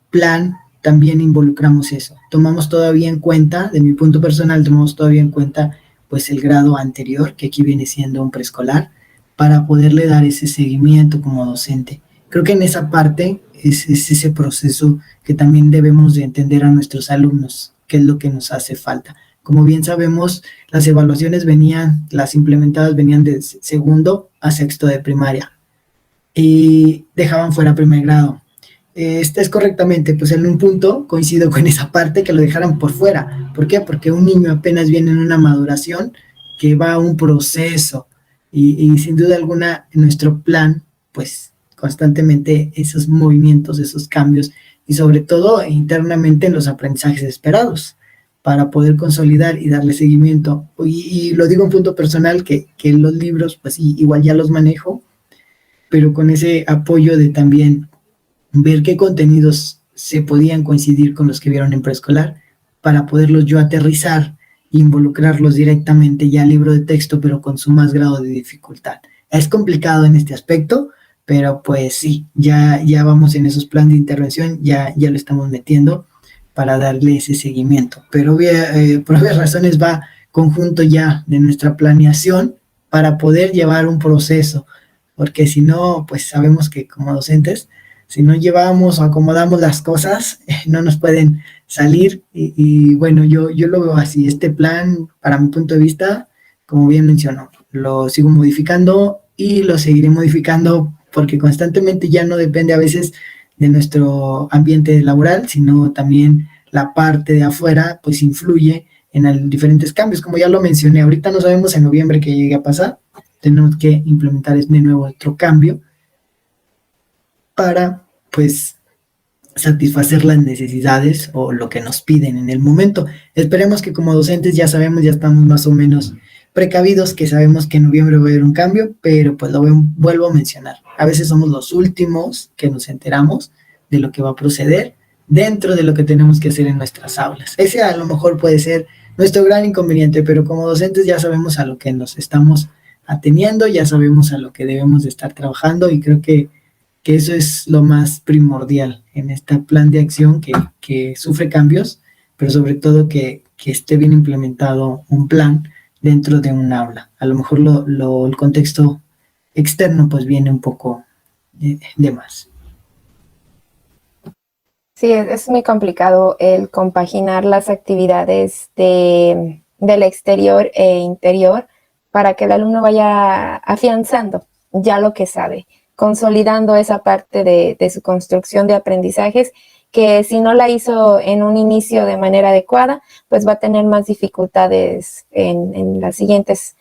plan también involucramos eso. Tomamos todavía en cuenta, de mi punto personal, tomamos todavía en cuenta pues el grado anterior, que aquí viene siendo un preescolar, para poderle dar ese seguimiento como docente. Creo que en esa parte es ese proceso que también debemos de entender a nuestros alumnos, qué es lo que nos hace falta. Como bien sabemos, las evaluaciones las implementadas venían de segundo a sexto de primaria y dejaban fuera primer grado. Es correctamente, pues en un punto coincido con esa parte, que lo dejaran por fuera. ¿Por qué? Porque un niño apenas viene en una maduración que va a un proceso, y sin duda alguna en nuestro plan, pues constantemente esos movimientos, esos cambios, y sobre todo internamente en los aprendizajes esperados, para poder consolidar y darle seguimiento. Y lo digo en punto personal, que los libros, pues igual ya los manejo, pero con ese apoyo de también ver qué contenidos se podían coincidir con los que vieron en preescolar, para poderlos yo aterrizar e involucrarlos directamente ya al libro de texto, pero con su más grado de dificultad. Es complicado en este aspecto, pero pues sí, ya vamos en esos planes de intervención, ya lo estamos metiendo para darle ese seguimiento. Pero por obvias razones va conjunto ya de nuestra planeación para poder llevar un proceso, porque si no, pues sabemos que como docentes, si no llevamos o acomodamos las cosas, no nos pueden salir. Y bueno, yo lo veo así. Este plan, para mi punto de vista, como bien mencionó, lo sigo modificando y lo seguiré modificando, porque constantemente ya no depende a veces de nuestro ambiente laboral, sino también la parte de afuera pues influye en diferentes cambios. Como ya lo mencioné, ahorita no sabemos en noviembre qué llegue a pasar, tenemos que implementar de nuevo otro cambio para pues satisfacer las necesidades o lo que nos piden en el momento. Esperemos que como docentes ya sabemos, ya estamos más o menos precavidos, que sabemos que en noviembre va a haber un cambio, pero pues vuelvo a mencionar. A veces somos los últimos que nos enteramos de lo que va a proceder dentro de lo que tenemos que hacer en nuestras aulas. Ese a lo mejor puede ser nuestro gran inconveniente, pero como docentes ya sabemos a lo que nos estamos ateniendo, ya sabemos a lo que debemos de estar trabajando, y creo que eso es lo más primordial en este plan de acción, que sufre cambios, pero sobre todo que esté bien implementado un plan dentro de un aula. A lo mejor el contexto externo pues viene un poco de más. Sí, es muy complicado el compaginar las actividades del exterior e interior para que el alumno vaya afianzando ya lo que sabe, consolidando esa parte de su construcción de aprendizajes, que si no la hizo en un inicio de manera adecuada, pues va a tener más dificultades en las siguientes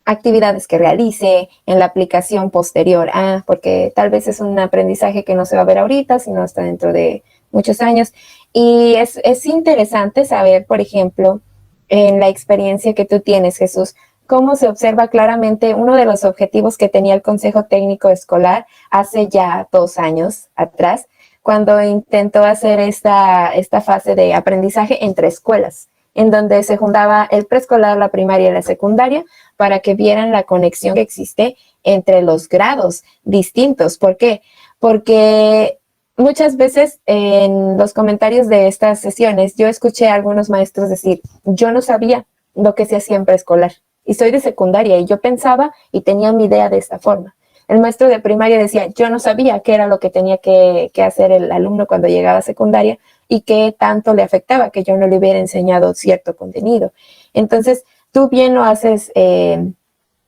actividades que realice, en la aplicación posterior porque tal vez es un aprendizaje que no se va a ver ahorita, sino hasta dentro de muchos años. Y es interesante saber, por ejemplo, en la experiencia que tú tienes, Jesús, cómo se observa claramente uno de los objetivos que tenía el Consejo Técnico Escolar hace ya 2 años atrás, cuando intentó hacer esta fase de aprendizaje entre escuelas, en donde se juntaba el preescolar, la primaria y la secundaria, para que vieran la conexión que existe entre los grados distintos. ¿Por qué? Porque muchas veces en los comentarios de estas sesiones yo escuché a algunos maestros decir, yo no sabía lo que se hacía en preescolar y soy de secundaria y yo pensaba y tenía mi idea de esta forma. El maestro de primaria decía, yo no sabía qué era lo que tenía que hacer el alumno cuando llegaba a secundaria y qué tanto le afectaba que yo no le hubiera enseñado cierto contenido. Entonces, tú bien lo haces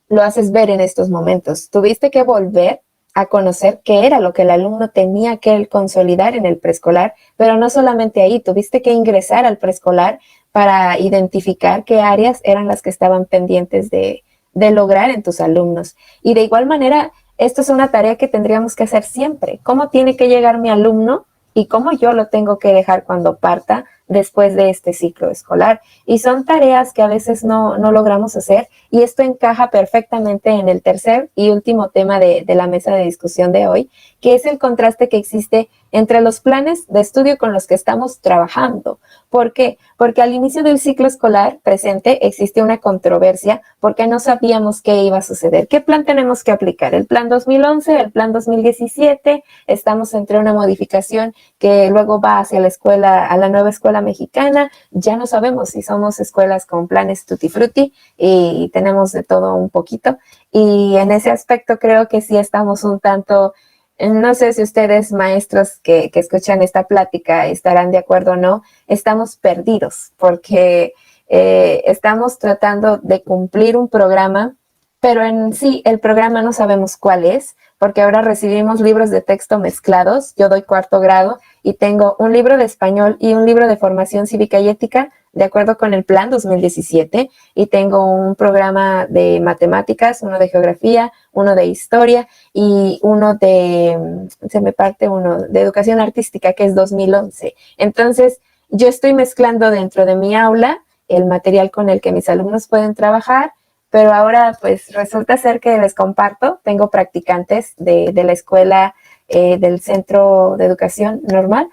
lo haces ver en estos momentos. Tuviste que volver a conocer qué era lo que el alumno tenía que consolidar en el preescolar, pero no solamente ahí, tuviste que ingresar al preescolar para identificar qué áreas eran las que estaban pendientes de lograr en tus alumnos. Y de igual manera, esto es una tarea que tendríamos que hacer siempre. ¿Cómo tiene que llegar mi alumno y cómo yo lo tengo que dejar cuando parta después de este ciclo escolar? Y son tareas que a veces no logramos hacer, y esto encaja perfectamente en el tercer y último tema de la mesa de discusión de hoy, que es el contraste que existe entre los planes de estudio con los que estamos trabajando. ¿Por qué? Porque al inicio del ciclo escolar presente existe una controversia porque no sabíamos qué iba a suceder. ¿Qué plan tenemos que aplicar? ¿El plan 2011? ¿El plan 2017? Estamos entre una modificación que luego va hacia la escuela, a la nueva escuela mexicana. Ya no sabemos si somos escuelas con planes tutti frutti y tenemos de todo un poquito. Y en ese aspecto creo que sí estamos un tanto... No sé si ustedes, maestros que escuchan esta plática, estarán de acuerdo o no, estamos perdidos porque estamos tratando de cumplir un programa, pero en sí el programa no sabemos cuál es, porque ahora recibimos libros de texto mezclados. Yo doy cuarto grado y tengo un libro de español y un libro de formación cívica y ética, de acuerdo con el plan 2017, y tengo un programa de matemáticas, uno de geografía, uno de historia y uno de, se me parte uno, de educación artística, que es 2011. Entonces, yo estoy mezclando dentro de mi aula el material con el que mis alumnos pueden trabajar, pero ahora pues resulta ser que les comparto, tengo practicantes de la escuela del Centro de Educación Normal,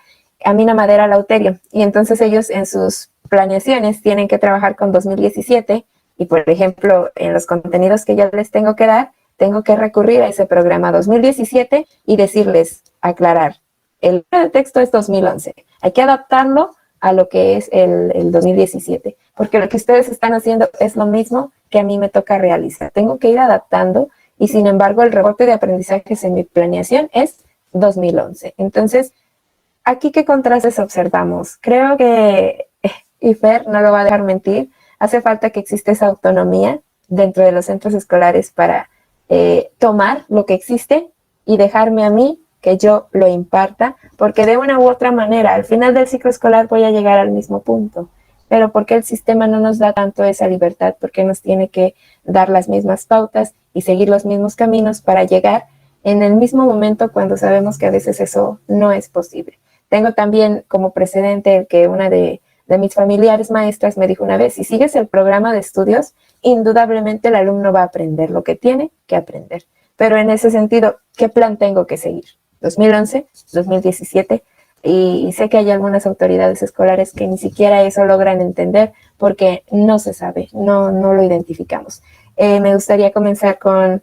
Amina Madera Lauterio, y entonces ellos en sus planeaciones tienen que trabajar con 2017 y, por ejemplo, en los contenidos que yo les tengo que dar, tengo que recurrir a ese programa 2017 y decirles, aclarar, el texto es 2011, hay que adaptarlo a lo que es el 2017, porque lo que ustedes están haciendo es lo mismo que a mí me toca realizar. Tengo que ir adaptando y, sin embargo, el reporte de aprendizajes en mi planeación es 2011. Entonces, ¿aquí qué contrastes observamos? Creo que, y Fer no lo va a dejar mentir, hace falta que exista esa autonomía dentro de los centros escolares para tomar lo que existe y dejarme a mí que yo lo imparta, porque de una u otra manera, al final del ciclo escolar voy a llegar al mismo punto. Pero ¿por qué el sistema no nos da tanto esa libertad? ¿Por qué nos tiene que dar las mismas pautas y seguir los mismos caminos para llegar en el mismo momento cuando sabemos que a veces eso no es posible? Tengo también como precedente el que una de mis familiares maestras me dijo una vez, si sigues el programa de estudios, indudablemente el alumno va a aprender lo que tiene que aprender. Pero en ese sentido, ¿qué plan tengo que seguir? 2011, 2017, y sé que hay algunas autoridades escolares que ni siquiera eso logran entender porque no se sabe, no lo identificamos. Me gustaría comenzar con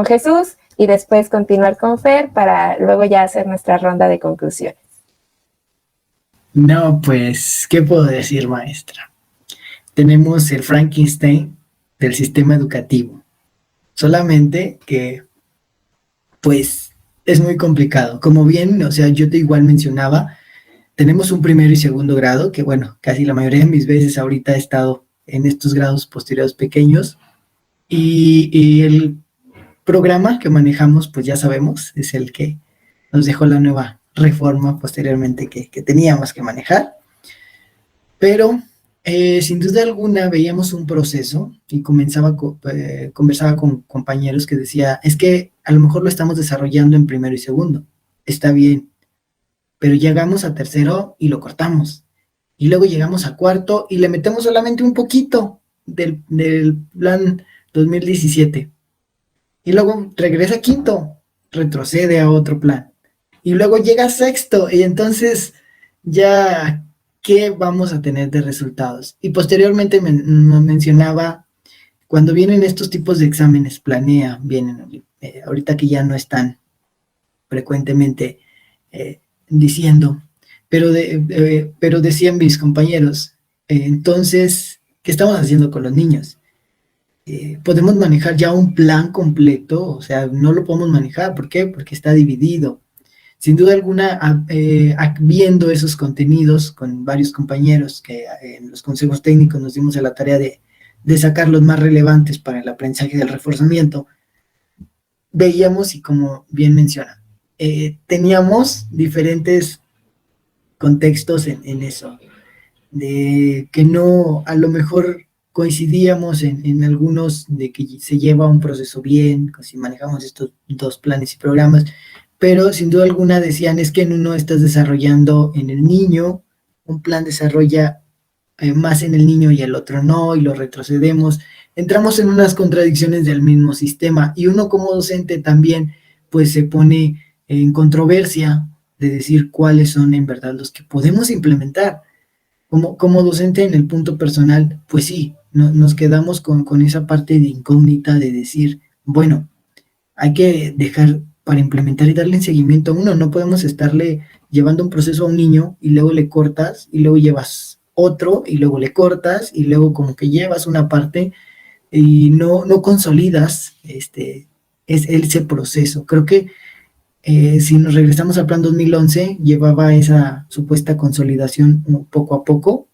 Jesús y después continuar con Fer para luego ya hacer nuestra ronda de conclusiones. No, pues, ¿qué puedo decir, maestra? Tenemos el Frankenstein del sistema educativo. Solamente que, pues, es muy complicado. Como bien, o sea, yo te igual mencionaba, tenemos un primero y segundo grado, que bueno, casi la mayoría de mis veces ahorita he estado en estos grados posteriores pequeños, y el programa que manejamos, pues ya sabemos, es el que nos dejó la nueva reforma posteriormente que teníamos que manejar, pero sin duda alguna veíamos un proceso y conversaba con compañeros que decía, es que a lo mejor lo estamos desarrollando en primero y segundo, está bien, pero llegamos a tercero y lo cortamos, y luego llegamos a cuarto y le metemos solamente un poquito del plan 2017, y luego regresa a quinto, retrocede a otro plan, y luego llega a sexto, y entonces ya, ¿qué vamos a tener de resultados? Y posteriormente nos mencionaba, cuando vienen estos tipos de exámenes, vienen, ahorita que ya no están frecuentemente diciendo, pero decían mis compañeros, entonces, ¿qué estamos haciendo con los niños? Podemos manejar ya un plan completo, o sea, no lo podemos manejar, ¿por qué? Porque está dividido. Sin duda alguna, viendo esos contenidos con varios compañeros que en los consejos técnicos nos dimos a la tarea de de sacar los más relevantes para el aprendizaje del reforzamiento, veíamos, y como bien menciona, teníamos diferentes contextos en eso, de que no, a lo mejor coincidíamos en algunos de que se lleva un proceso bien, si manejamos estos dos planes y programas, pero sin duda alguna decían es que en uno estás desarrollando en el niño, un plan desarrolla más en el niño y el otro no, y lo retrocedemos. Entramos en unas contradicciones del mismo sistema, y uno como docente también pues se pone en controversia de decir cuáles son en verdad los que podemos implementar. Como docente en el punto personal, pues sí, nos quedamos con esa parte de incógnita de decir, bueno, hay que dejar para implementar y darle seguimiento a uno. No podemos estarle llevando un proceso a un niño y luego le cortas y luego llevas otro y luego le cortas y luego como que llevas una parte y no consolidas ese proceso. Creo que si nos regresamos al plan 2011, llevaba esa supuesta consolidación poco a poco,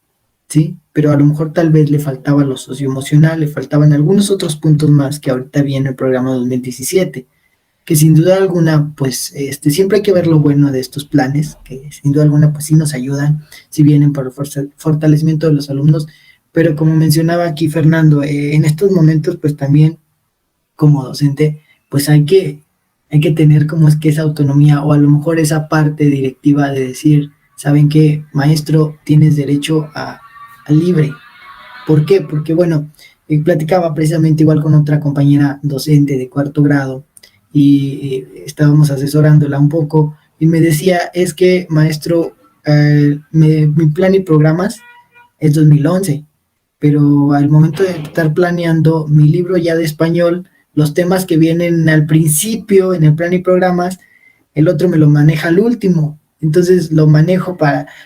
¿sí? Pero a lo mejor tal vez le faltaba lo socioemocional, le faltaban algunos otros puntos más que ahorita viene el programa 2017, que sin duda alguna, pues siempre hay que ver lo bueno de estos planes, que sin duda alguna, pues sí nos ayudan, si vienen para el fortalecimiento de los alumnos, pero como mencionaba aquí Fernando, en estos momentos, pues también como docente, pues hay que tener como es que esa autonomía, o a lo mejor esa parte directiva de decir, ¿saben qué, maestro? Tienes derecho a libre. ¿Por qué? Porque, bueno, platicaba precisamente igual con otra compañera docente de cuarto grado, y estábamos asesorándola un poco, y me decía, es que, maestro, mi plan y programas es 2011, pero al momento de estar planeando mi libro ya de español, los temas que vienen al principio en el plan y programas, el otro me lo maneja al último. Entonces lo manejo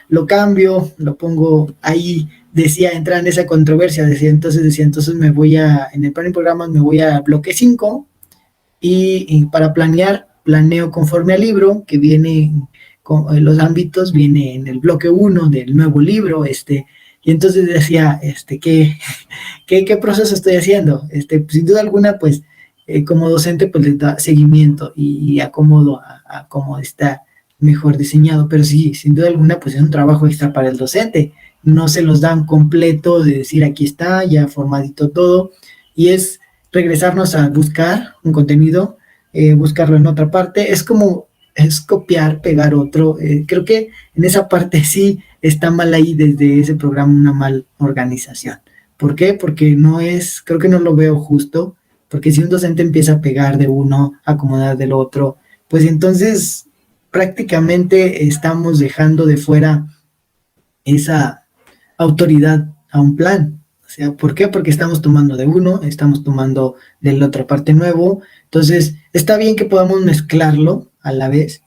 lo cambio, lo pongo ahí, decía, entrar en esa controversia, decía, entonces en el plan y programas me voy a bloque 5, y para planeo conforme al libro, que viene con los ámbitos, viene en el bloque 1 del nuevo libro, y entonces decía, ¿qué proceso estoy haciendo? Pues, sin duda alguna, pues, como docente, pues le da seguimiento y acomodo a cómo está mejor diseñado, pero sí, sin duda alguna, pues es un trabajo extra para el docente. No se los dan completo de decir, aquí está, ya formadito todo, y es regresarnos a buscar un contenido, buscarlo en otra parte, es copiar, pegar otro. Creo que en esa parte sí está mal ahí desde ese programa una mal organización. ¿Por qué? Porque creo que no lo veo justo, porque si un docente empieza a pegar de uno, a acomodar del otro, pues entonces prácticamente estamos dejando de fuera esa autoridad a un plan. O sea, ¿por qué? Porque estamos tomando de uno, estamos tomando de la otra parte nuevo. Entonces, está bien que podamos mezclarlo a la vez,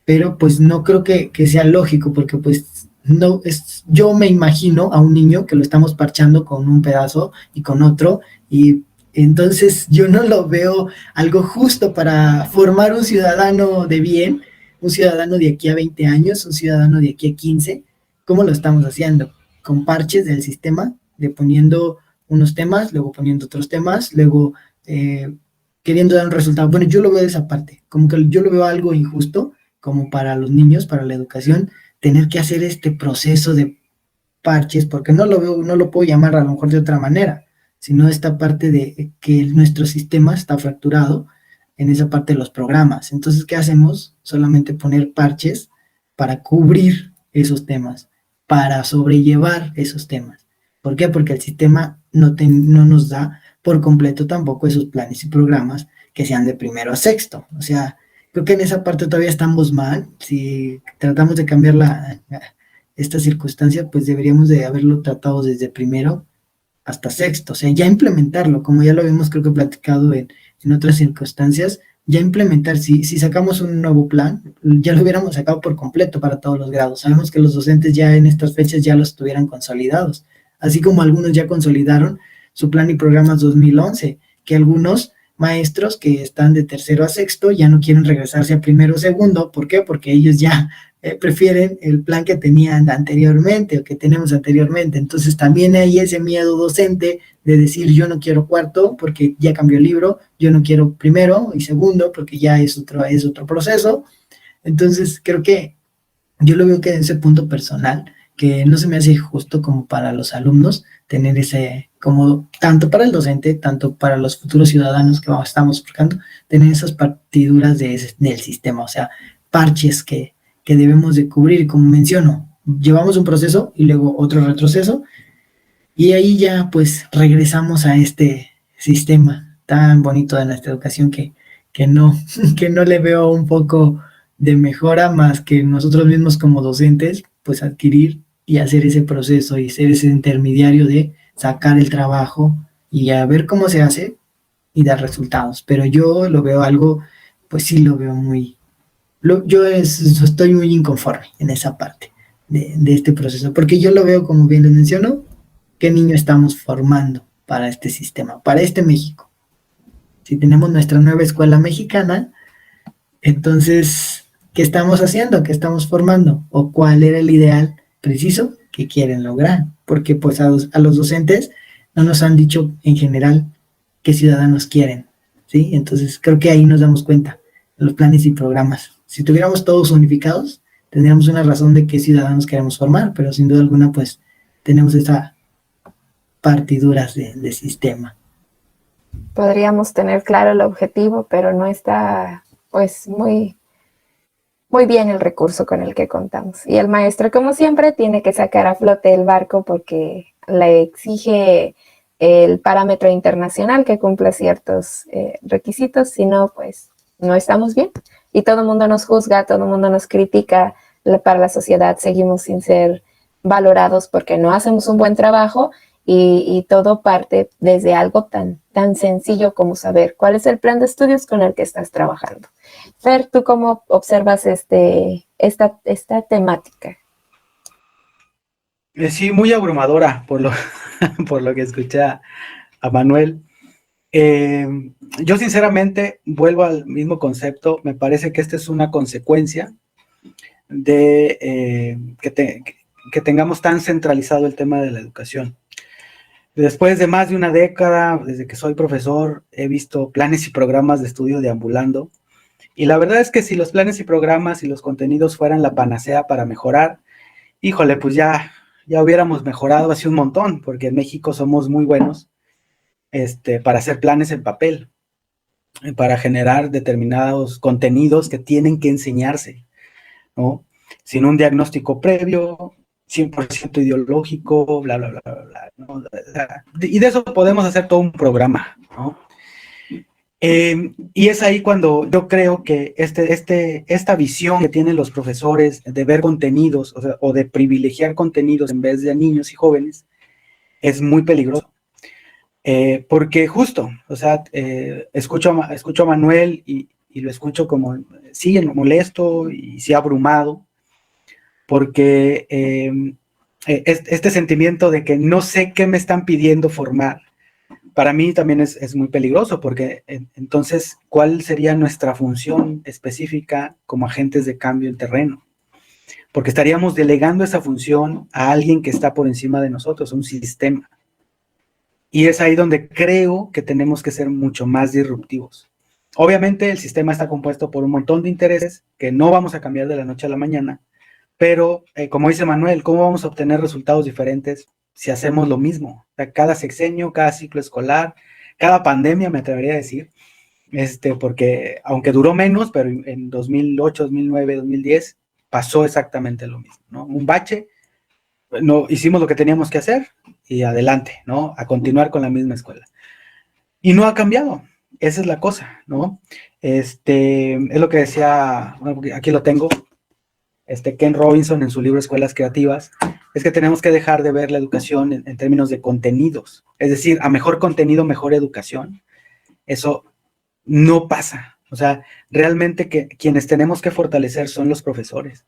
pero pues no creo que sea lógico, porque pues no yo me imagino a un niño que lo estamos parchando con un pedazo y con otro, y entonces yo no lo veo algo justo para formar un ciudadano de bien, un ciudadano de aquí a 20 años, un ciudadano de aquí a 15. ¿Cómo lo estamos haciendo? Con parches del sistema, de poniendo unos temas, luego poniendo otros temas, luego queriendo dar un resultado. Bueno, yo lo veo de esa parte, como que yo lo veo algo injusto, como para los niños, para la educación, tener que hacer este proceso de parches, porque no lo puedo llamar a lo mejor de otra manera, sino esta parte de que nuestro sistema está fracturado en esa parte de los programas. Entonces, ¿qué hacemos? Solamente poner parches para cubrir esos temas, para sobrellevar esos temas. ¿Por qué? Porque el sistema no nos da por completo tampoco esos planes y programas que sean de primero a sexto. O sea, creo que en esa parte todavía estamos mal. Si tratamos de cambiar esta circunstancia, pues deberíamos de haberlo tratado desde primero hasta sexto. O sea, ya implementarlo, como ya lo habíamos creo que platicado en otras circunstancias, ya implementar, si sacamos un nuevo plan, ya lo hubiéramos sacado por completo para todos los grados. Sabemos que los docentes ya en estas fechas ya los tuvieran consolidados, así como algunos ya consolidaron su plan y programas 2011, que algunos maestros que están de tercero a sexto ya no quieren regresarse a primero o segundo. ¿Por qué? Porque ellos ya prefieren el plan que tenían anteriormente o que tenemos anteriormente. Entonces también hay ese miedo docente de decir yo no quiero cuarto porque ya cambió el libro, yo no quiero primero y segundo porque ya es otro proceso. Entonces creo que yo lo veo que en ese punto personal, que no se me hace justo como para los alumnos tener ese, como tanto para el docente, tanto para los futuros ciudadanos que estamos buscando, tener esas partiduras del sistema, o sea, parches que debemos de cubrir. Como menciono, llevamos un proceso y luego otro retroceso, y ahí ya pues regresamos a este sistema tan bonito de nuestra educación que no, que no le veo un poco de mejora más que nosotros mismos como docentes, pues adquirir y hacer ese proceso y ser ese intermediario de sacar el trabajo y a ver cómo se hace y dar resultados. Pero yo lo veo algo, pues sí lo veo muy, estoy muy inconforme en esa parte de este proceso, porque yo lo veo, como bien les menciono, qué niño estamos formando para este sistema, para este México. Si tenemos nuestra nueva escuela mexicana, entonces, ¿qué estamos haciendo? ¿Qué estamos formando? ¿O cuál era el ideal preciso que quieren lograr? Porque pues a los docentes no nos han dicho en general qué ciudadanos quieren, ¿sí? Entonces, creo que ahí nos damos cuenta de los planes y programas. Si tuviéramos todos unificados, tendríamos una razón de qué ciudadanos queremos formar, pero sin duda alguna, pues, tenemos esas partiduras de sistema. Podríamos tener claro el objetivo, pero no está pues muy bien el recurso con el que contamos. Y el maestro, como siempre, tiene que sacar a flote el barco porque le exige el parámetro internacional que cumpla ciertos requisitos, si no, pues no estamos bien. Y todo el mundo nos juzga, todo el mundo nos critica, para la sociedad seguimos sin ser valorados porque no hacemos un buen trabajo. Y todo parte desde algo tan sencillo como saber cuál es el plan de estudios con el que estás trabajando. Fer, ¿tú cómo observas esta temática? Sí, muy abrumadora por por lo que escuché a Manuel. Yo sinceramente vuelvo al mismo concepto. Me parece que esta es una consecuencia de que tengamos tan centralizado el tema de la educación. Después de más de una década, desde que soy profesor, he visto planes y programas de estudio deambulando. Y la verdad es que si los planes y programas y los contenidos fueran la panacea para mejorar, híjole, pues ya hubiéramos mejorado así un montón, porque en México somos muy buenos para hacer planes en papel, para generar determinados contenidos que tienen que enseñarse, ¿no? Sin un diagnóstico previo, 100% ideológico, bla, bla, bla, bla, bla, ¿no? Y de eso podemos hacer todo un programa, ¿no? Y es ahí cuando yo creo que esta visión que tienen los profesores de ver contenidos, o de privilegiar contenidos en vez de a niños y jóvenes, es muy peligroso. Porque justo, o sea, escucho a Manuel y lo escucho como, sí, molesto y sí abrumado, porque este sentimiento de que no sé qué me están pidiendo formar, para mí también es muy peligroso, porque entonces, ¿cuál sería nuestra función específica como agentes de cambio en terreno? Porque estaríamos delegando esa función a alguien que está por encima de nosotros, un sistema. Y es ahí donde creo que tenemos que ser mucho más disruptivos. Obviamente el sistema está compuesto por un montón de intereses que no vamos a cambiar de la noche a la mañana, pero como dice Manuel, ¿cómo vamos a obtener resultados diferentes si hacemos lo mismo? O sea, cada sexenio, cada ciclo escolar, cada pandemia, me atrevería a decir, porque aunque duró menos, pero en 2008, 2009, 2010 pasó exactamente lo mismo, ¿no? Un bache, no hicimos lo que teníamos que hacer y adelante, ¿no? A continuar con la misma escuela. Y no ha cambiado, esa es la cosa, ¿no? Es lo que decía, bueno, aquí lo tengo, Ken Robinson en su libro Escuelas Creativas, es que tenemos que dejar de ver la educación en términos de contenidos, es decir, a mejor contenido, mejor educación. Eso no pasa, o sea, realmente quienes tenemos que fortalecer son los profesores.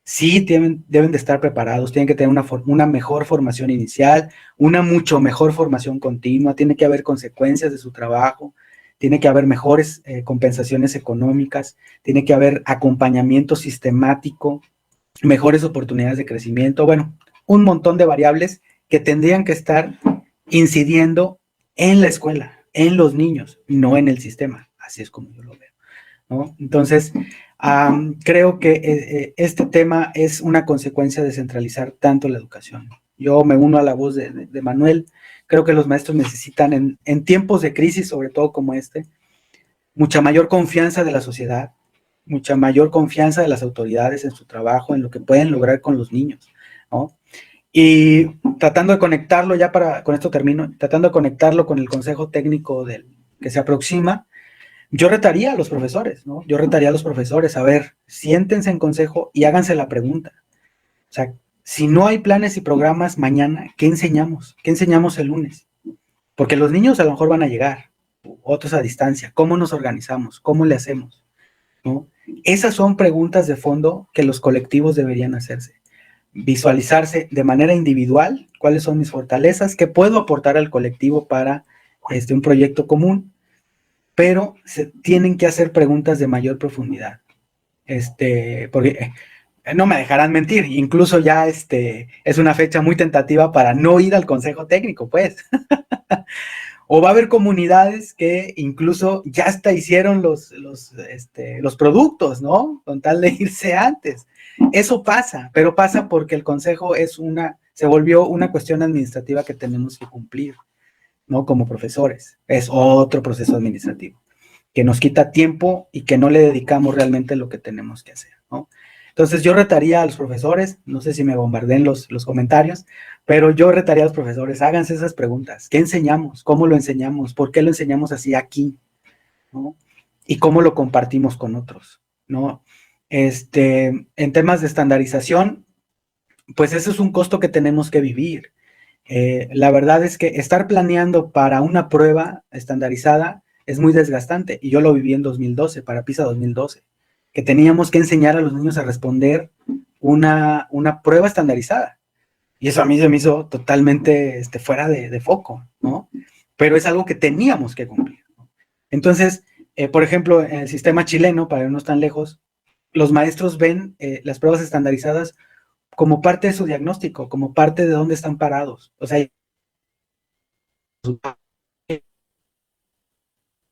Sí, deben de estar preparados, tienen que tener una mejor formación inicial, una mucho mejor formación continua, tiene que haber consecuencias de su trabajo, tiene que haber mejores compensaciones económicas, tiene que haber acompañamiento sistemático mejores oportunidades de crecimiento, bueno, un montón de variables que tendrían que estar incidiendo en la escuela, en los niños, no en el sistema. Así es como yo lo veo, ¿no? Entonces, creo que este tema es una consecuencia de centralizar tanto la educación. Yo me uno a la voz de Manuel. Creo que los maestros necesitan, en tiempos de crisis, sobre todo como este, mucha mayor confianza de la sociedad, mucha mayor confianza de las autoridades en su trabajo, en lo que pueden lograr con los niños, ¿no? Y tratando de conectarlo, con esto termino, tratando de conectarlo con el consejo técnico que se aproxima, yo retaría a los profesores, ¿no? Yo retaría a los profesores, a ver, siéntense en consejo y háganse la pregunta. O sea, si no hay planes y programas mañana, ¿qué enseñamos? ¿Qué enseñamos el lunes? Porque los niños a lo mejor van a llegar, otros a distancia. ¿Cómo nos organizamos? ¿Cómo le hacemos? ¿No? Esas son preguntas de fondo que los colectivos deberían hacerse. Visualizarse de manera individual cuáles son mis fortalezas, qué puedo aportar al colectivo para un proyecto común, pero se tienen que hacer preguntas de mayor profundidad. Porque no me dejarán mentir, incluso ya es una fecha muy tentativa para no ir al consejo técnico, pues. O va a haber comunidades que incluso ya hasta hicieron los productos, ¿no? Con tal de irse antes. Eso pasa, pero pasa porque el consejo se volvió una cuestión administrativa que tenemos que cumplir, ¿no? Como profesores. Es otro proceso administrativo que nos quita tiempo y que no le dedicamos realmente lo que tenemos que hacer, ¿no? Entonces yo retaría a los profesores, no sé si me bombardeen los comentarios, pero yo retaría a los profesores, háganse esas preguntas. ¿Qué enseñamos? ¿Cómo lo enseñamos? ¿Por qué lo enseñamos así aquí? ¿No? Y cómo lo compartimos con otros, ¿no? En temas de estandarización, pues eso es un costo que tenemos que vivir. La verdad es que estar planeando para una prueba estandarizada es muy desgastante, y yo lo viví en 2012, para PISA 2012, que teníamos que enseñar a los niños a responder una prueba estandarizada. Y eso a mí se me hizo totalmente fuera de foco, ¿no? Pero es algo que teníamos que cumplir, ¿no? Entonces, por ejemplo, en el sistema chileno, para irnos tan lejos, los maestros ven las pruebas estandarizadas como parte de su diagnóstico, como parte de dónde están parados. O sea, hay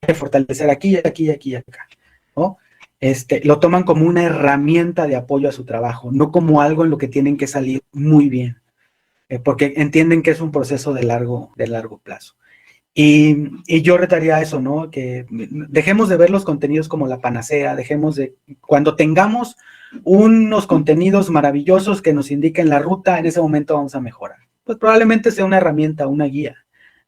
que fortalecer aquí, aquí, aquí y acá, ¿no? Lo toman como una herramienta de apoyo a su trabajo, no como algo en lo que tienen que salir muy bien, porque entienden que es un proceso de largo plazo. Y yo retaría eso, ¿no? Que dejemos de ver los contenidos como la panacea, cuando tengamos unos contenidos maravillosos que nos indiquen la ruta, en ese momento vamos a mejorar. Pues probablemente sea una herramienta, una guía,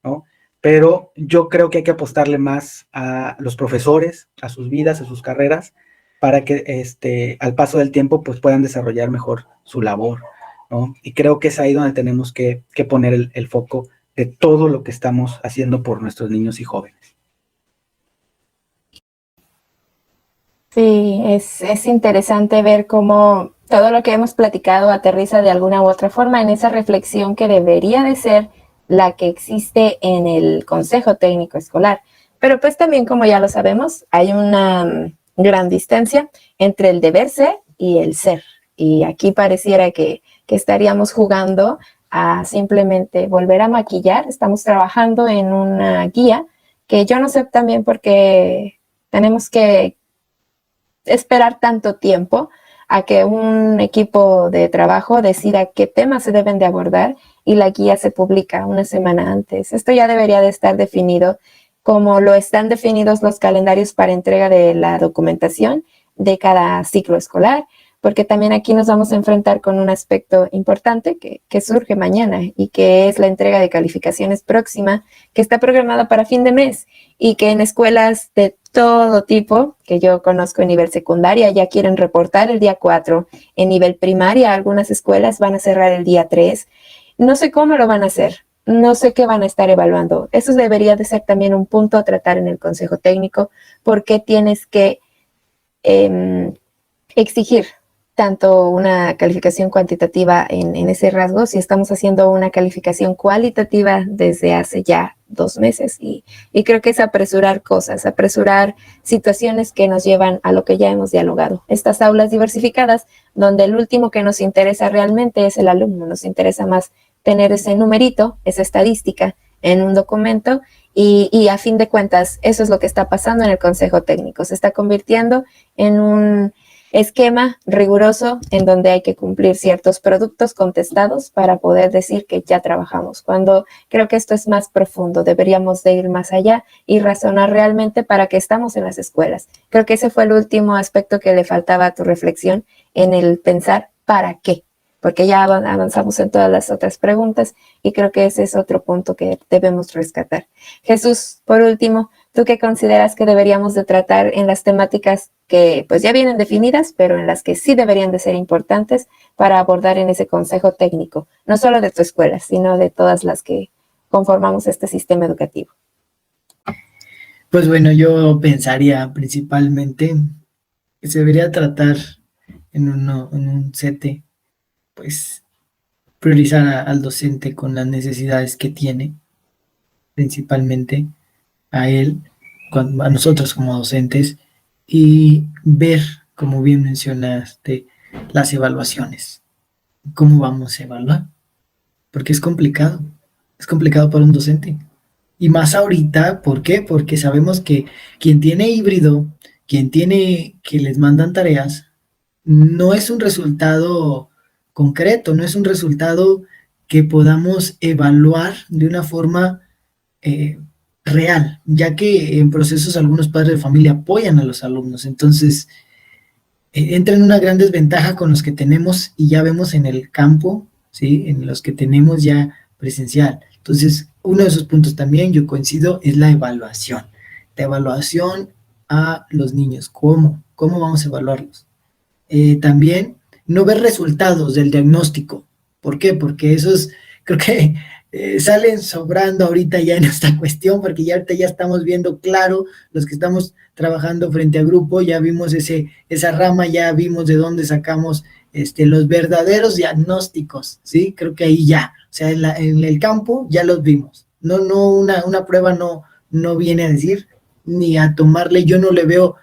¿no? Pero yo creo que hay que apostarle más a los profesores, a sus vidas, a sus carreras, para que al paso del tiempo pues puedan desarrollar mejor su labor, ¿no? Y creo que es ahí donde tenemos que poner el foco de todo lo que estamos haciendo por nuestros niños y jóvenes. Sí, es interesante ver cómo todo lo que hemos platicado aterriza de alguna u otra forma en esa reflexión que debería de ser la que existe en el Consejo Técnico Escolar. Pero pues también, como ya lo sabemos, hay una gran distancia entre el deber ser y el ser. Y aquí pareciera que estaríamos jugando a simplemente volver a maquillar. Estamos trabajando en una guía que yo no sé también por qué tenemos que esperar tanto tiempo a que un equipo de trabajo decida qué temas se deben de abordar y la guía se publica una semana antes. Esto ya debería de estar definido como lo están definidos los calendarios para entrega de la documentación de cada ciclo escolar, porque también aquí nos vamos a enfrentar con un aspecto importante que surge mañana y que es la entrega de calificaciones próxima, que está programada para fin de mes y que en escuelas de todo tipo, que yo conozco en nivel secundaria, ya quieren reportar el día 4. En nivel primaria, algunas escuelas van a cerrar el día 3. No sé cómo lo van a hacer. No sé qué van a estar evaluando. Eso debería de ser también un punto a tratar en el Consejo Técnico, porque tienes que exigir tanto una calificación cuantitativa en ese rasgo, si estamos haciendo una calificación cualitativa desde hace ya 2 meses. Y creo que es apresurar cosas, apresurar situaciones que nos llevan a lo que ya hemos dialogado. Estas aulas diversificadas, donde el último que nos interesa realmente es el alumno, nos interesa más tener ese numerito, esa estadística en un documento, y a fin de cuentas eso es lo que está pasando en el Consejo Técnico. Se está convirtiendo en un esquema riguroso en donde hay que cumplir ciertos productos contestados para poder decir que ya trabajamos, cuando creo que esto es más profundo. Deberíamos de ir más allá y razonar realmente para qué estamos en las escuelas. Creo que ese fue el último aspecto que le faltaba a tu reflexión, en el pensar para qué, porque ya avanzamos en todas las otras preguntas y creo que ese es otro punto que debemos rescatar. Jesús, por último, ¿tú qué consideras que deberíamos de tratar en las temáticas que pues ya vienen definidas, pero en las que sí deberían de ser importantes para abordar en ese consejo técnico, no solo de tu escuela, sino de todas las que conformamos este sistema educativo? Pues bueno, yo pensaría principalmente que se debería tratar en un CT, pues priorizar al docente con las necesidades que tiene, principalmente a él, a nosotros como docentes, y ver, como bien mencionaste, las evaluaciones. ¿Cómo vamos a evaluar? Porque es complicado para un docente. Y más ahorita, ¿por qué? Porque sabemos que quien tiene híbrido, quien tiene que les mandan tareas, no es un resultado concreto, no es un resultado que podamos evaluar de una forma real, ya que en procesos algunos padres de familia apoyan a los alumnos, entonces entra en una gran desventaja con los que tenemos y ya vemos en el campo, ¿sí? En los que tenemos ya presencial. Entonces, uno de esos puntos también, yo coincido, es la evaluación a los niños. ¿Cómo vamos a evaluarlos? También no ver resultados del diagnóstico. ¿Por qué? Porque esos creo que salen sobrando ahorita ya en esta cuestión, porque ya ahorita ya estamos viendo claro, los que estamos trabajando frente a grupo, ya vimos esa rama, ya vimos de dónde sacamos los verdaderos diagnósticos, ¿sí? Creo que ahí ya, o sea, en el campo ya los vimos. No, una prueba no viene a decir, ni a tomarle, yo no le veo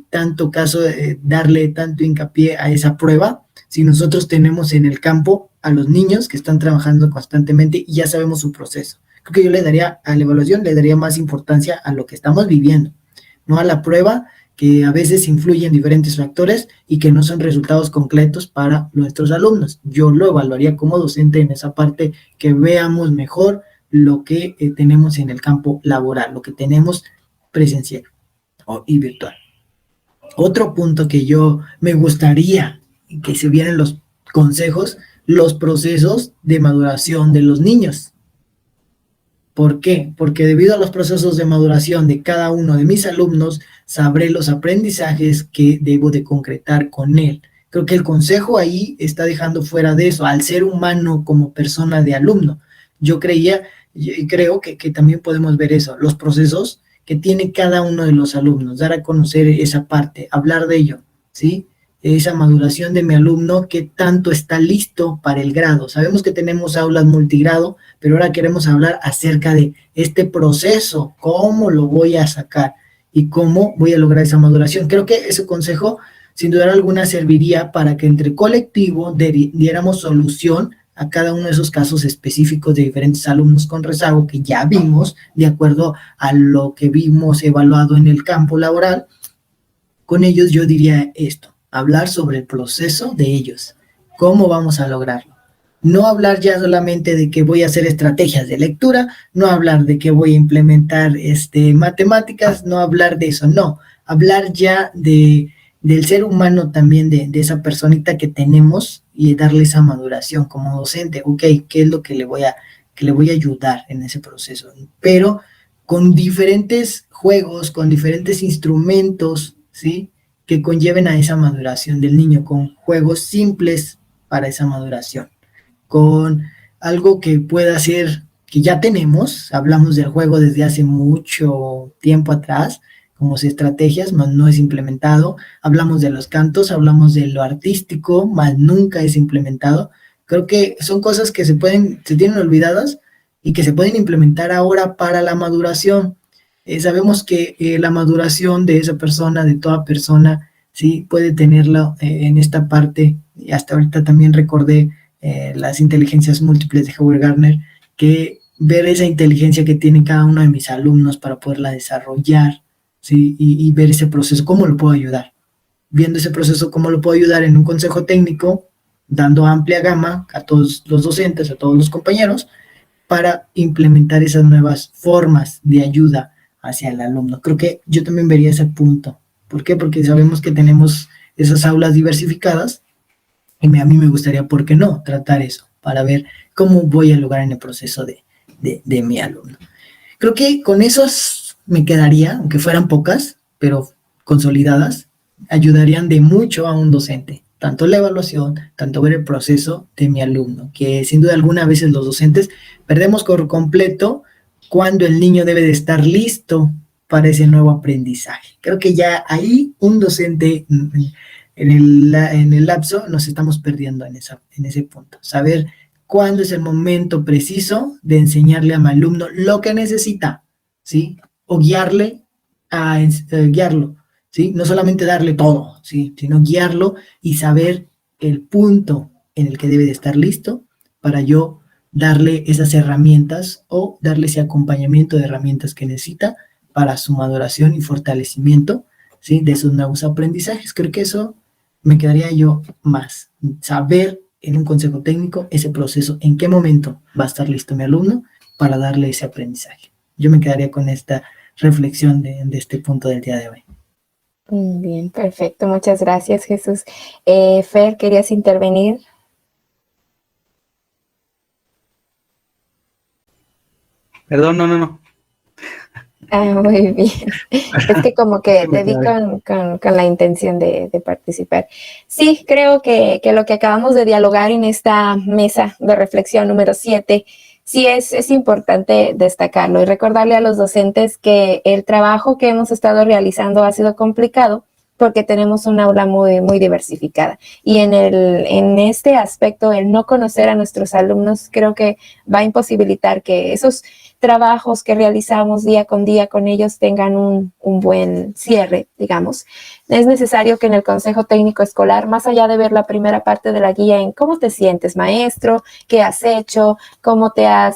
tanto caso de darle tanto hincapié a esa prueba, si nosotros tenemos en el campo a los niños que están trabajando constantemente y ya sabemos su proceso. Creo que yo le daría a la evaluación, le daría más importancia a lo que estamos viviendo, no a la prueba, que a veces influyen diferentes factores y que no son resultados concretos para nuestros alumnos. Yo lo evaluaría como docente en esa parte, que veamos mejor lo que tenemos en el campo laboral, lo que tenemos presencial y virtual. Otro punto que yo me gustaría que se vieran los consejos, los procesos de maduración de los niños. ¿Por qué? Porque debido a los procesos de maduración de cada uno de mis alumnos, sabré los aprendizajes que debo de concretar con él. Creo que el consejo ahí está dejando fuera de eso, al ser humano como persona de alumno. Yo creía y creo que también podemos ver eso, los procesos que tiene cada uno de los alumnos, dar a conocer esa parte, hablar de ello, ¿sí? Esa maduración de mi alumno, qué tanto está listo para el grado. Sabemos que tenemos aulas multigrado, pero ahora queremos hablar acerca de este proceso, cómo lo voy a sacar y cómo voy a lograr esa maduración. Creo que ese consejo, sin duda alguna, serviría para que entre colectivo diéramos solución a cada uno de esos casos específicos de diferentes alumnos con rezago que ya vimos, de acuerdo a lo que vimos evaluado en el campo laboral. Con ellos yo diría esto, hablar sobre el proceso de ellos, cómo vamos a lograrlo. No hablar ya solamente de que voy a hacer estrategias de lectura, no hablar de que voy a implementar matemáticas, no hablar de eso, no. Hablar ya del ser humano también, de esa personita que tenemos y darle esa maduración como docente. Ok, ¿qué es lo que le voy a ayudar en ese proceso? Pero con diferentes juegos, con diferentes instrumentos, ¿sí? Que conlleven a esa maduración del niño, con juegos simples para esa maduración, con algo que pueda ser, que ya tenemos, hablamos del juego desde hace mucho tiempo atrás, como estrategias, más no es implementado. Hablamos de los cantos, hablamos de lo artístico, más nunca es implementado. Creo que son cosas que se tienen olvidadas y que se pueden implementar ahora para la maduración. Sabemos que la maduración de esa persona, de toda persona, sí, puede tenerlo en esta parte, y hasta ahorita también recordé las inteligencias múltiples de Howard Gardner, que ver esa inteligencia que tiene cada uno de mis alumnos para poderla desarrollar, ¿sí? Y ver ese proceso, cómo lo puedo ayudar. Viendo ese proceso, cómo lo puedo ayudar en un consejo técnico, dando amplia gama a todos los docentes, a todos los compañeros, para implementar esas nuevas formas de ayuda hacia el alumno. Creo que yo también vería ese punto. ¿Por qué? Porque sabemos que tenemos esas aulas diversificadas y a mí me gustaría, ¿por qué no?, tratar eso para ver cómo voy a lograr en el proceso de mi alumno. Creo que con esos me quedaría, aunque fueran pocas, pero consolidadas, ayudarían de mucho a un docente, tanto la evaluación, tanto ver el proceso de mi alumno, que sin duda alguna a veces los docentes perdemos por completo cuando el niño debe de estar listo para ese nuevo aprendizaje. Creo que ya ahí un docente en el lapso nos estamos perdiendo en ese punto. Saber cuándo es el momento preciso de enseñarle a mi alumno lo que necesita, ¿sí? O guiarlo, ¿sí? No solamente darle todo, ¿sí? Sino guiarlo y saber el punto en el que debe de estar listo para yo darle esas herramientas o darle ese acompañamiento de herramientas que necesita para su maduración y fortalecimiento, ¿sí?, de sus nuevos aprendizajes. Creo que eso me quedaría yo más. Saber en un consejo técnico ese proceso, en qué momento va a estar listo mi alumno para darle ese aprendizaje. Yo me quedaría con esta reflexión de este punto del día de hoy. Bien, perfecto. Muchas gracias, Jesús. Fer, ¿querías intervenir? Perdón, no. Muy bien. Es que como que te vi con la intención de participar. Sí, creo que lo que acabamos de dialogar en esta mesa de reflexión número 7, sí es importante destacarlo y recordarle a los docentes que el trabajo que hemos estado realizando ha sido complicado porque tenemos un aula muy diversificada. Y en este aspecto, el no conocer a nuestros alumnos creo que va a imposibilitar que esos trabajos que realizamos día con ellos tengan un buen cierre, digamos. Es necesario que en el Consejo Técnico Escolar, más allá de ver la primera parte de la guía en cómo te sientes, maestro, qué has hecho, cómo te has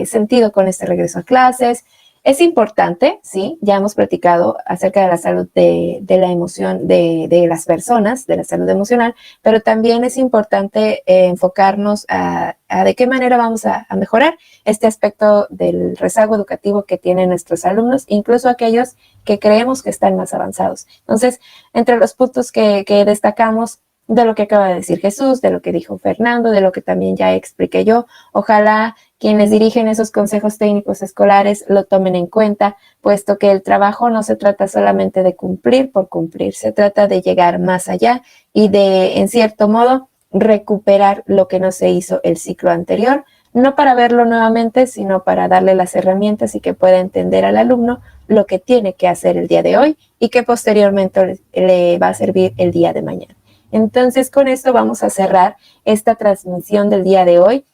sentido con este regreso a clases, es importante, sí, ya hemos platicado acerca de la salud de la emoción de las personas, de la salud emocional, pero también es importante enfocarnos a de qué manera vamos a mejorar este aspecto del rezago educativo que tienen nuestros alumnos, incluso aquellos que creemos que están más avanzados. Entonces, entre los puntos que destacamos de lo que acaba de decir Jesús, de lo que dijo Fernando, de lo que también ya expliqué yo, ojalá quienes dirigen esos consejos técnicos escolares lo tomen en cuenta, puesto que el trabajo no se trata solamente de cumplir por cumplir, se trata de llegar más allá y de, en cierto modo, recuperar lo que no se hizo el ciclo anterior, no para verlo nuevamente, sino para darle las herramientas y que pueda entender al alumno lo que tiene que hacer el día de hoy y que posteriormente le va a servir el día de mañana. Entonces, con esto vamos a cerrar esta transmisión del día de hoy,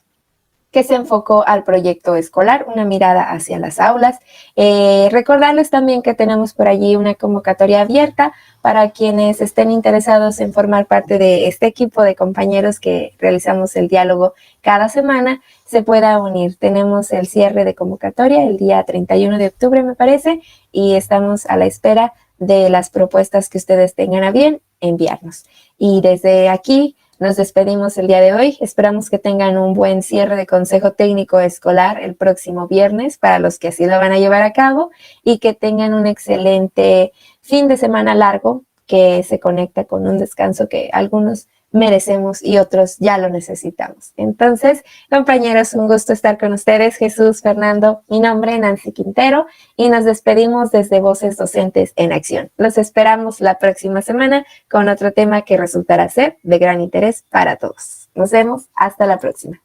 que se enfocó al proyecto escolar, una mirada hacia las aulas. Recordarles también que tenemos por allí una convocatoria abierta para quienes estén interesados en formar parte de este equipo de compañeros que realizamos el diálogo cada semana, se pueda unir. Tenemos el cierre de convocatoria el día 31 de octubre, me parece, y estamos a la espera de las propuestas que ustedes tengan a bien enviarnos. Y desde aquí nos despedimos el día de hoy. Esperamos que tengan un buen cierre de Consejo Técnico Escolar el próximo viernes para los que así lo van a llevar a cabo y que tengan un excelente fin de semana largo que se conecta con un descanso que algunos merecemos y otros ya lo necesitamos. Entonces, compañeros, un gusto estar con ustedes. Jesús, Fernando, mi nombre es Nancy Quintero y nos despedimos desde Voces Docentes en Acción. Los esperamos la próxima semana con otro tema que resultará ser de gran interés para todos. Nos vemos. Hasta la próxima.